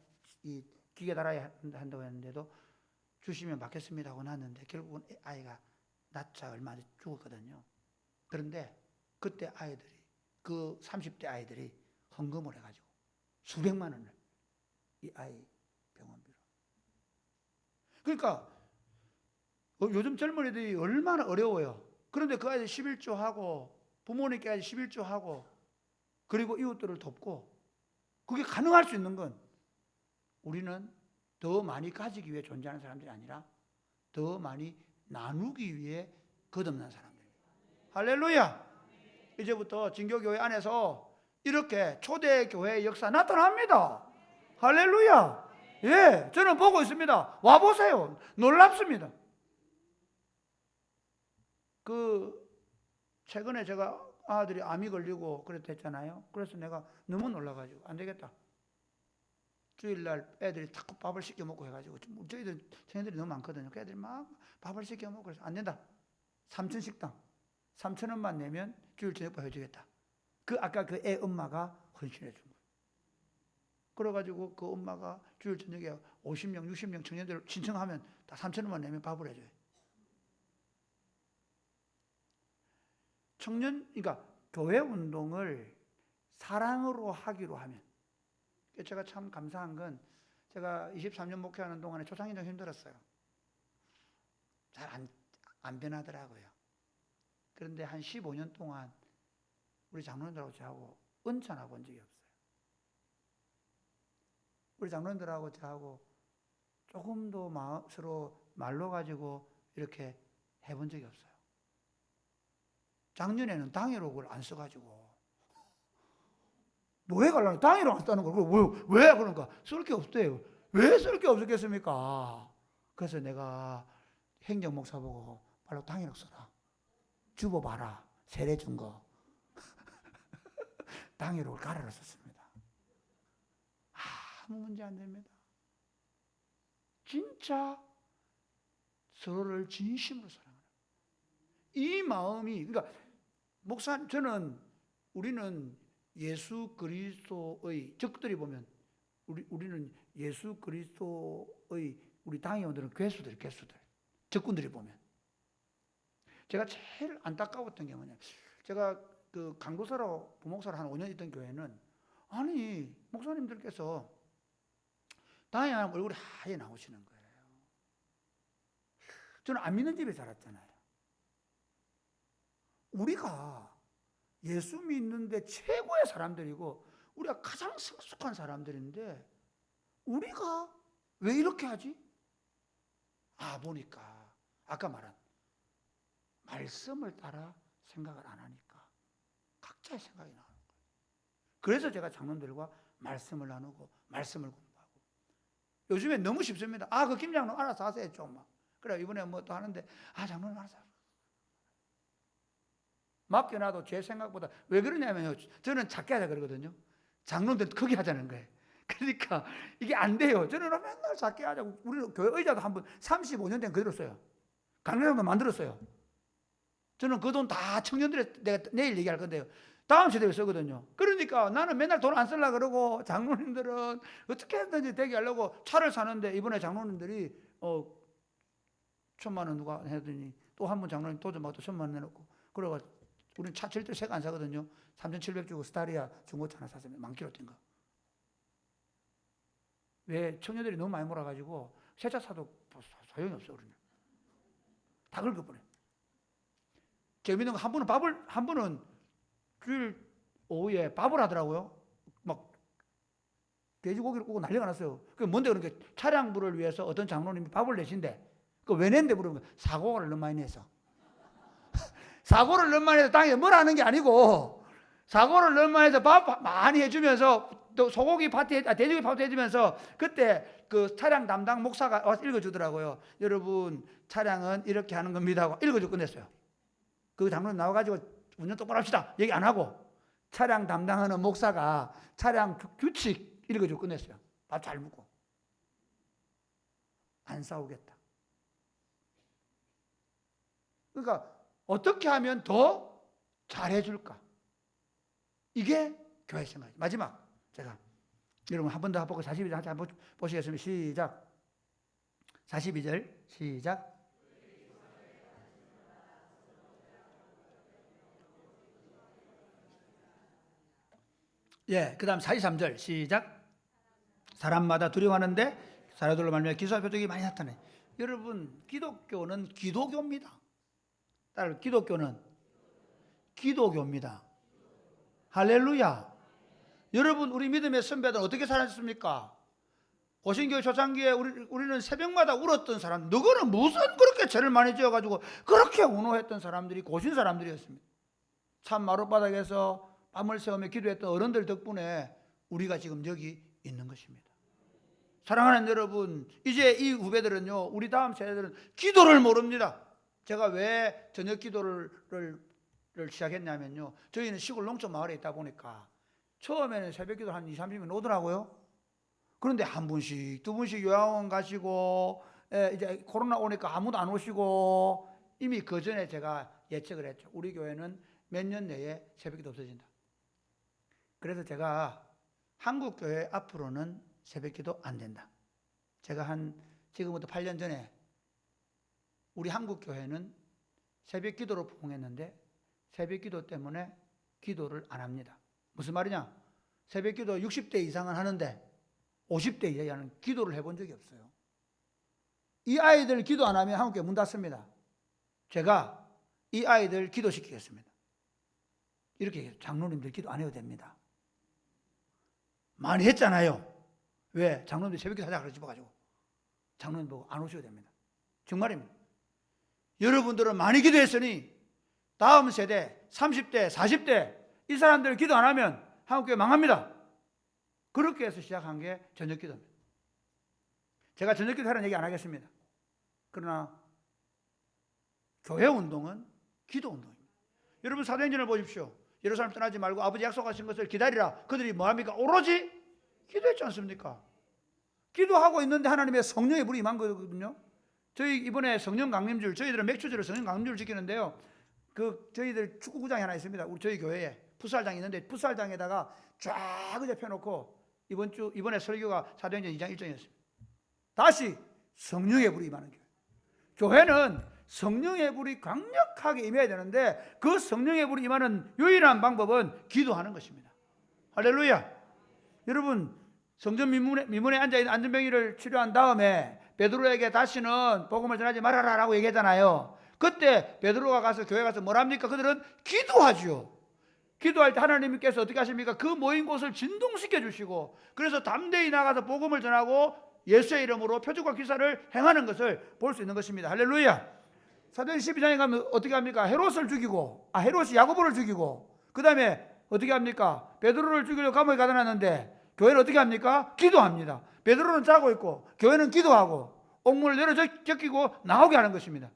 이 기계 달아야 한다고 했는데도 주시면 받겠습니다 하고 놨는데 결국은 아이가 낳자 얼마 전에 죽었거든요. 그런데 그때 아이들이, 그 30대 아이들이 헌금을 해가지고 수백만 원을 이 아이 병원비로. 그러니까 요즘 젊은이들이 얼마나 어려워요. 그런데 그 아이들 11조하고 부모님께 11조하고 그리고 이웃들을 돕고, 그게 가능할 수 있는 건 우리는 더 많이 가지기 위해 존재하는 사람들이 아니라 더 많이 나누기 위해 거듭난 사람들입니다. 할렐루야. 이제부터 진교교회 안에서 이렇게 초대교회의 역사 나타납니다. 할렐루야. 예, 저는 보고 있습니다. 와보세요. 놀랍습니다. 최근에 제가 아들이 암이 걸리고 그랬댔잖아요. 그래서 내가 너무 놀라가지고 안 되겠다. 주일날 애들이 자꾸 밥을 시켜 먹고 해가지고, 저희들 쟤네들이 너무 많거든요. 그 애들이 막 밥을 시켜 먹고 그래서 안 된다. 3천 식당 3,000원만 내면 주일 저녁밥 해주겠다. 아까 그 애 엄마가 헌신해 준 거예요. 그래가지고 그 엄마가 주일 저녁에 50명, 60명 청년들 신청하면 다 3,000원만 내면 밥을 해줘요. 그러니까 교회 운동을 사랑으로 하기로 하면, 제가 참 감사한 건, 제가 23년 목회하는 동안에 초창기 좀 힘들었어요. 잘 안 변하더라고요. 그런데 한 15년 동안 우리 장로님들하고 저하고 은찬하고 본 적이 없어요. 우리 장로님들하고 저하고 조금도 서로 말로 가지고 이렇게 해본 적이 없어요. 작년에는 당회록을 안 써가지고 노예 가려면 당회록 안 쓰는 걸 왜 그러니까 쓸 게 없대요. 왜 쓸 게 없었겠습니까? 그래서 내가 행정 목사 보고 바로 당회록 써라. 주보 봐라. 세례 준 거. 당회록을 가르쳐 썼습니다. 아무 문제 안 됩니다. 진짜 서로를 진심으로 사랑하는 이 마음이, 그러니까 우리는 예수 그리스도의, 적들이 보면 우리는 예수 그리스도의, 우리 당회원들은 괴수들, 적군들이 보면. 제가 제일 안타까웠던 게 뭐냐, 제가 그 강도사로 부목사로 한 5년 있던 교회는, 아니 목사님들께서 당회 하면 얼굴이 하얘 나오시는 거예요. 저는 안 믿는 집에 자랐잖아요. 우리가 예수 믿는데 최고의 사람들이고 우리가 가장 성숙한 사람들인데 우리가 왜 이렇게 하지? 보니까 아까 말한 말씀을 따라 생각을 안 하니까 각자의 생각이 나오는 거예요. 그래서 제가 장로들과 말씀을 나누고 말씀을 공부하고, 요즘에 너무 쉽습니다. 그 김 장로님 알아서 하세요 좀. 그래 이번에 뭐 또 하는데 장로님 알아서 맡겨놔도 제 생각보다. 왜 그러냐면요, 저는 작게 하자 그러거든요. 장로들 크게 하자는 거예요. 그러니까 이게 안 돼요. 저는 맨날 작게 하자고. 우리 교회 의자도 한번 35년 된 그대로 써요. 강력장도 만들었어요. 저는 그 돈 다 청년들에 내가 내일 얘기할 건데요, 다음 세대에 쓰거든요. 그러니까 나는 맨날 돈 안 쓰려고 그러고, 장로님들은 어떻게 해든지 되게 하려고 차를 사는데, 이번에 장로님들이 1,000만 원 누가 해더니 또 한 번 장로님 도전받고 1,000만 원 내놓고, 그래가지고 우리는 차 절대 새거 안 사거든요. 3,700 주고 스타리아 중고차 하나 샀습니다. 만킬로 뛴 거. 왜? 청년들이 너무 많이 몰아가지고 새 차 사도 소용이 없어. 우리는 다 긁어버려. 재밌는 거, 한 분은 주일 오후에 밥을 하더라고요. 막 돼지고기를 구고 난리가 났어요. 그게 뭔데? 그러니까 차량부를 위해서 어떤 장로님이 밥을 내신대. 그 왜 낸데 물으면 사고를 너무 많이 내서. 사고를 너무 많이 해서 당연히 뭘 하는 게 아니고, 사고를 너무 많이 해서 밥 많이 해주면서, 또 소고기 파티, 돼지고기 파티 해주면서, 그때 그 차량 담당 목사가 와서 읽어주더라고요. 여러분, 차량은 이렇게 하는 겁니다 하고 읽어주고 끝냈어요. 그 장로님 나와가지고 운전 똑바로 합시다 얘기 안 하고, 차량 담당하는 목사가 차량 규칙 읽어주고 끝냈어요. 밥 잘 먹고. 안 싸우겠다. 그러니까 어떻게 하면 더 잘해줄까? 이게 교회 생각이에요. 마지막, 제가 여러분 한 번 더 해보고 42절 한번 보시겠습니다. 시작. 42절 시작. 그 다음 43절 시작. 사람마다 두려워하는데 사람들로 말미암아 기사와 표적이 많이 나타나요. 여러분, 기독교는 기독교입니다. 따라서 기독교는 기독교입니다. 할렐루야. 여러분, 우리 믿음의 선배들 어떻게 살았습니까? 고신교회 초창기에 우리는 새벽마다 울었던 사람, 너거는 무슨 그렇게 죄를 많이 지어가지고 그렇게 운호했던 사람들이 고신 사람들이었습니다. 참 마룻바닥에서 밤을 새우며 기도했던 어른들 덕분에 우리가 지금 여기 있는 것입니다. 사랑하는 여러분, 이제 이 후배들은요, 우리 다음 세대들은 기도를 모릅니다. 제가 왜 저녁 기도를 시작했냐면요, 저희는 시골 농촌 마을에 있다 보니까 처음에는 새벽 기도 한 20-30명 오더라고요. 그런데 한 분씩 두 분씩 요양원 가시고, 이제 코로나 오니까 아무도 안 오시고, 이미 그 전에 제가 예측을 했죠. 우리 교회는 몇 년 내에 새벽 기도 없어진다. 그래서 제가 한국 교회 앞으로는 새벽 기도 안 된다. 제가 지금부터 8년 전에 우리 한국 교회는 새벽 기도로 부흥했는데 새벽 기도 때문에 기도를 안 합니다. 무슨 말이냐? 새벽 기도 60대 이상은 하는데 50대 이하는 기도를 해본 적이 없어요. 이 아이들 기도 안 하면 한국 교회 문 닫습니다. 제가 이 아이들 기도시키겠습니다. 이렇게 얘기해요. 장로님들 기도 안 해도 됩니다. 많이 했잖아요. 왜? 장로님들 새벽기도 하자 그래 집어가지고 장로님 보고 안 오셔도 됩니다. 정말입니다. 여러분들은 많이 기도했으니 다음 세대 30대 40대 이 사람들 기도 안 하면 한국교회 망합니다. 그렇게 해서 시작한 게 저녁기도입니다. 제가 저녁기도 하라는 얘기 안 하겠습니다. 그러나 교회 운동은 기도 운동입니다. 여러분 사도행전을 보십시오. 예루살렘 떠나지 말고 아버지 약속하신 것을 기다리라. 그들이 뭐합니까? 오로지 기도했지 않습니까? 기도하고 있는데 하나님의 성령의 불이 임한 거거든요. 저희 이번에 성령 강림줄, 저희들은 맥주절을 성령 강림줄 지키는데요, 저희들 축구구장이 하나 있습니다. 저희 교회에 풋살장이 있는데 풋살장에다가 쫙 의자 펴놓고 이번에 설교가 사도행전 2장 1절이었습니다. 다시 성령의 불이 임하는 교회. 교회는 성령의 불이 강력하게 임해야 되는데 그 성령의 불이 임하는 유일한 방법은 기도하는 것입니다. 할렐루야. 여러분, 성전 미문에 앉아있는 안전병이를 치료한 다음에 베드로에게 다시는 복음을 전하지 말아라 라고 얘기했잖아요. 그때 베드로가 가서 교회 가서 뭘 합니까? 그들은 기도하죠. 기도할 때 하나님께서 어떻게 하십니까? 그 모인 곳을 진동시켜 주시고, 그래서 담대히 나가서 복음을 전하고 예수의 이름으로 표적과 기사를 행하는 것을 볼 수 있는 것입니다. 할렐루야. 사도행 12장에 가면 어떻게 합니까? 헤롯이 야고보를 죽이고, 그 다음에 어떻게 합니까? 베드로를 죽이려고 감옥에 가둬놨는데 교회는 어떻게 합니까? 기도합니다. 베드로는 자고 있고 교회는 기도하고 옥문을 열어 제끼고 나오게 하는 것입니다.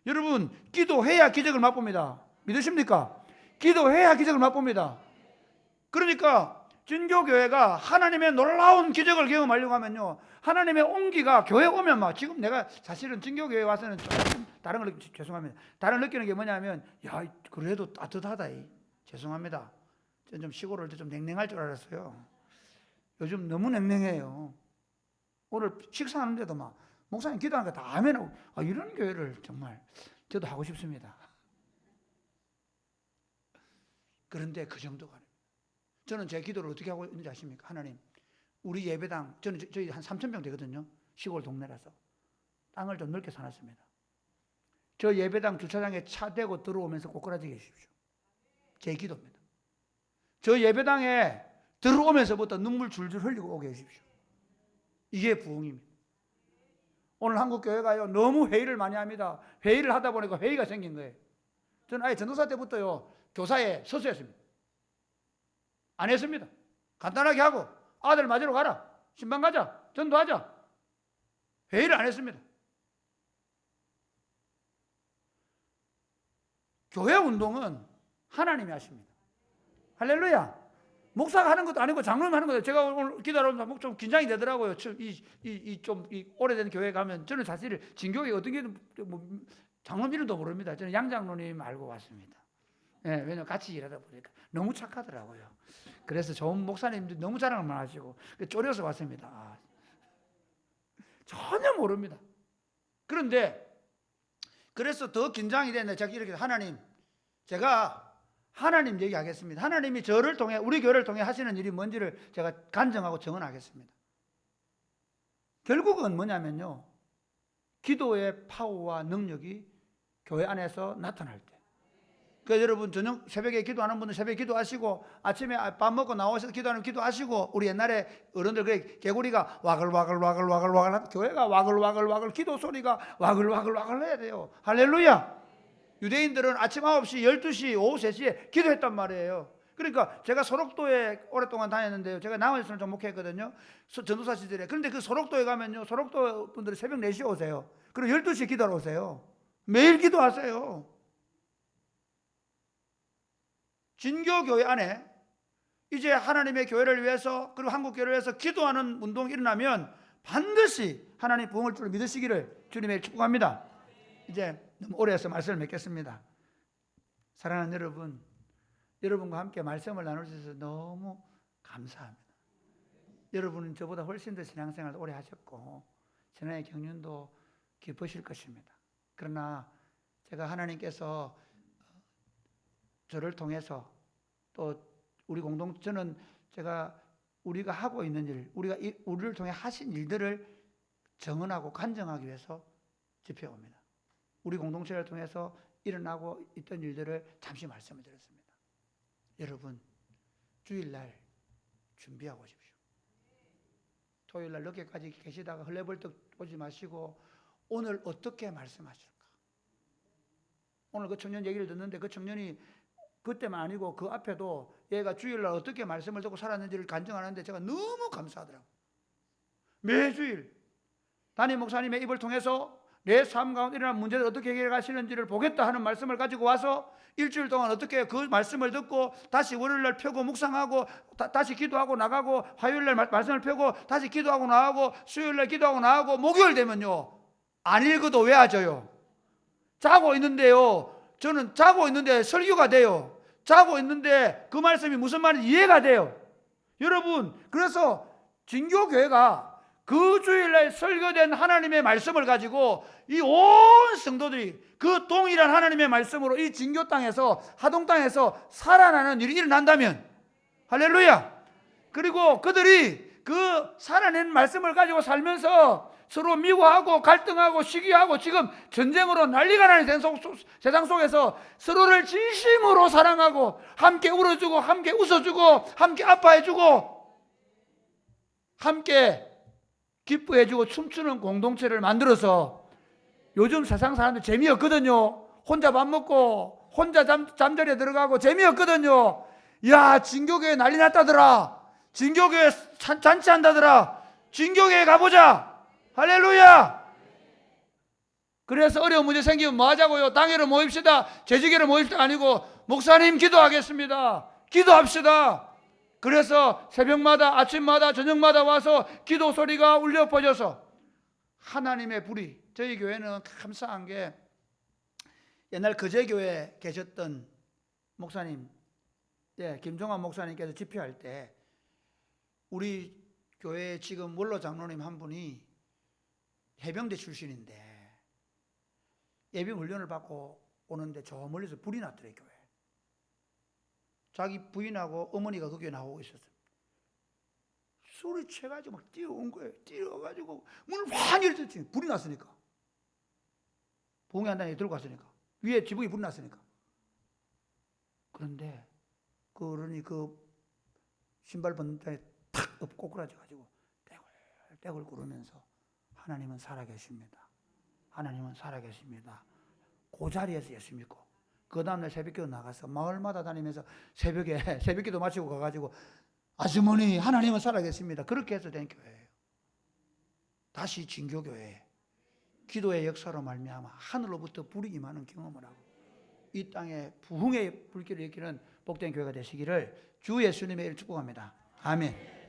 여러분, 기도해야 기적을 맛봅니다. 믿으십니까? 기도해야 기적을 맛봅니다. 그러니까 진교교회가 하나님의 놀라운 기적을 경험하려고 하면요, 하나님의 온기가 교회 오면 막, 지금 내가 사실은 진교교회 와서는 조금 다른 걸 죄송합니다. 다른 느끼는 게 뭐냐면, 야, 그래도 따뜻하다. 죄송합니다. 전 좀 시골을 좀 냉랭할 줄 알았어요. 요즘 너무 냉랭해요. 오늘 식사하는데도 막 목사님 기도하니까 다 아멘하고, 이런 교회를 정말 저도 하고 싶습니다. 그런데 그 정도가 아닙니다. 저는 제 기도를 어떻게 하고 있는지 아십니까? 하나님, 우리 예배당, 저희 한 3,000평 되거든요. 시골 동네라서 땅을 좀 넓게 사놨습니다. 저 예배당 주차장에 차 대고 들어오면서 꼬꾸라지게 해주십시오. 제 기도입니다. 저 예배당에 들어오면서부터 눈물 줄줄 흘리고 오게 해주십시오. 이게 부흥입니다. 오늘 한국교회가요, 너무 회의를 많이 합니다. 회의를 하다 보니까 회의가 생긴 거예요. 저는 아예 전도사 때부터요, 교사에 서수했습니다. 안 했습니다. 간단하게 하고 아들 맞으러 가라, 신방 가자, 전도하자. 회의를 안 했습니다. 교회 운동은 하나님이 하십니다. 할렐루야. 목사가 하는 것도 아니고 장로님 하는 것도. 제가 오늘 기도하면서 좀 긴장이 되더라고요. 이 오래된 교회 가면 저는 사실 진교회 어떤 게 장로님 이름도 모릅니다. 저는 양장로님 알고 왔습니다. 네, 왜냐면 같이 일하다 보니까 너무 착하더라고요. 그래서 좋은 목사님들 너무 자랑을 하시고 쫄여서 왔습니다. 전혀 모릅니다. 그런데 그래서 더 긴장이 됐는데 제가 이렇게 제가 하나님 얘기하겠습니다. 하나님이 저를 통해, 우리 교회를 통해 하시는 일이 뭔지를 제가 간증하고 증언하겠습니다. 결국은 뭐냐면요, 기도의 파워와 능력이 교회 안에서 나타날 때. 그래서 여러분, 저녁 새벽에 기도하는 분들 새벽에 기도하시고, 아침에 밥 먹고 나오셔서 기도하는 기도하시고, 우리 옛날에 어른들 그래, 개구리가 와글와글 교회가 와글와글 기도 소리가 와글와글 해야 돼요. 할렐루야. 유대인들은 아침 9시, 12시, 오후 3시에 기도했단 말이에요. 그러니까 제가 소록도에 오랫동안 다녔는데요, 제가 남아있으면 좀 목회했거든요, 전도사 시절에. 그런데 그 소록도에 가면요, 소록도 분들이 새벽 4시에 오세요. 그리고 12시에 기도하러 오세요. 매일 기도하세요. 진교교회 안에 이제 하나님의 교회를 위해서, 그리고 한국교회를 위해서 기도하는 운동이 일어나면 반드시 하나님 부흥을 줄 믿으시기를 주님의 축복합니다. 이제 너무 오래 해서 말씀을 맺겠습니다. 사랑하는 여러분, 여러분과 함께 말씀을 나눌 수 있어서 너무 감사합니다. 여러분은 저보다 훨씬 더 신앙생활을 오래 하셨고 신앙의 경륜도 깊으실 것입니다. 그러나 제가 하나님께서 저를 통해서 또 우리 저는 제가 우리가 하고 있는 일, 우리를 통해 하신 일들을 정언하고 간증하기 위해서 집회옵니다. 우리 공동체를 통해서 일어나고 있던 일들을 잠시 말씀을 드렸습니다. 여러분, 주일날 준비하고 오십시오. 토요일날 늦게까지 계시다가 헐레벌떡 오지 마시고 오늘 어떻게 말씀하실까? 오늘 그 청년 얘기를 듣는데 그 청년이 그때만 아니고 그 앞에도 얘가 주일날 어떻게 말씀을 듣고 살았는지를 간증하는데 제가 너무 감사하더라고요. 매주일 담임 목사님의 입을 통해서 내 삶 가운데 일어난 문제를 어떻게 해결하시는지를 보겠다 하는 말씀을 가지고 와서 일주일 동안 어떻게 그 말씀을 듣고 다시 월요일날 펴고 묵상하고 다시 기도하고 나가고, 화요일날 말씀을 펴고 다시 기도하고 나가고, 수요일날 기도하고 나가고, 목요일 되면요 안 읽어도 외워져요. 자고 있는데요, 저는 자고 있는데 설교가 돼요. 자고 있는데 그 말씀이 무슨 말인지 이해가 돼요. 여러분, 그래서 진교교회가 그 주일날 설교된 하나님의 말씀을 가지고 이 온 성도들이 그 동일한 하나님의 말씀으로 이 진교 땅에서, 하동 땅에서 살아나는 일이 일어난다면, 할렐루야. 그리고 그들이 그 살아낸 말씀을 가지고 살면서 서로 미워하고 갈등하고 시기하고 지금 전쟁으로 난리가 나는 세상 속에서 서로를 진심으로 사랑하고 함께 울어주고 함께 웃어주고 함께 아파해주고 함께 기뻐해주고 춤추는 공동체를 만들어서, 요즘 세상 사람들 재미없거든요. 혼자 밥 먹고 혼자 잠자리에 들어가고 재미없거든요. 야, 진교교회 난리 났다더라, 진교교회 잔치한다더라, 진교회에 가보자. 할렐루야. 그래서 어려운 문제 생기면 뭐 하자고요? 당회로 모입시다. 재직회로 모입시다. 아니고 목사님 기도하겠습니다. 기도합시다. 그래서 새벽마다 아침마다 저녁마다 와서 기도 소리가 울려 퍼져서 하나님의 불이, 저희 교회는 감사한 게 옛날 거제교회에 계셨던 목사님, 김종환 목사님께서 집회할 때 우리 교회 지금 원로 장로님 한 분이 해병대 출신인데 예비군 훈련을 받고 오는데 저 멀리서 불이 났더래, 교회. 자기 부인하고 어머니가 그 교회 나오고 있었어요. 소리 쳐가지고 막 뛰어온 거예요. 뛰어가지고 문을 확 열었지. 불이 났으니까. 봉이 한 단에 들고 갔으니까. 위에 지붕이 불이 났으니까. 그런데 그 어른이 그 신발 번단에 탁 꼬꾸라져가지고 떼굴떼굴 구르면서 하나님은 살아계십니다. 하나님은 살아계십니다. 그 자리에서 예수 믿고 그 다음날 새벽기도 나가서 마을마다 다니면서 새벽기도 마치고 가가지고 아주머니 하나님은 살아계십니다. 그렇게 해서 된 교회예요. 다시 진교교회 기도의 역사로 말미암아 하늘로부터 불이 임하는 경험을 하고 이 땅에 부흥의 불길을 일으키는 복된 교회가 되시기를 주 예수님의 이름으로 축복합니다. 아멘.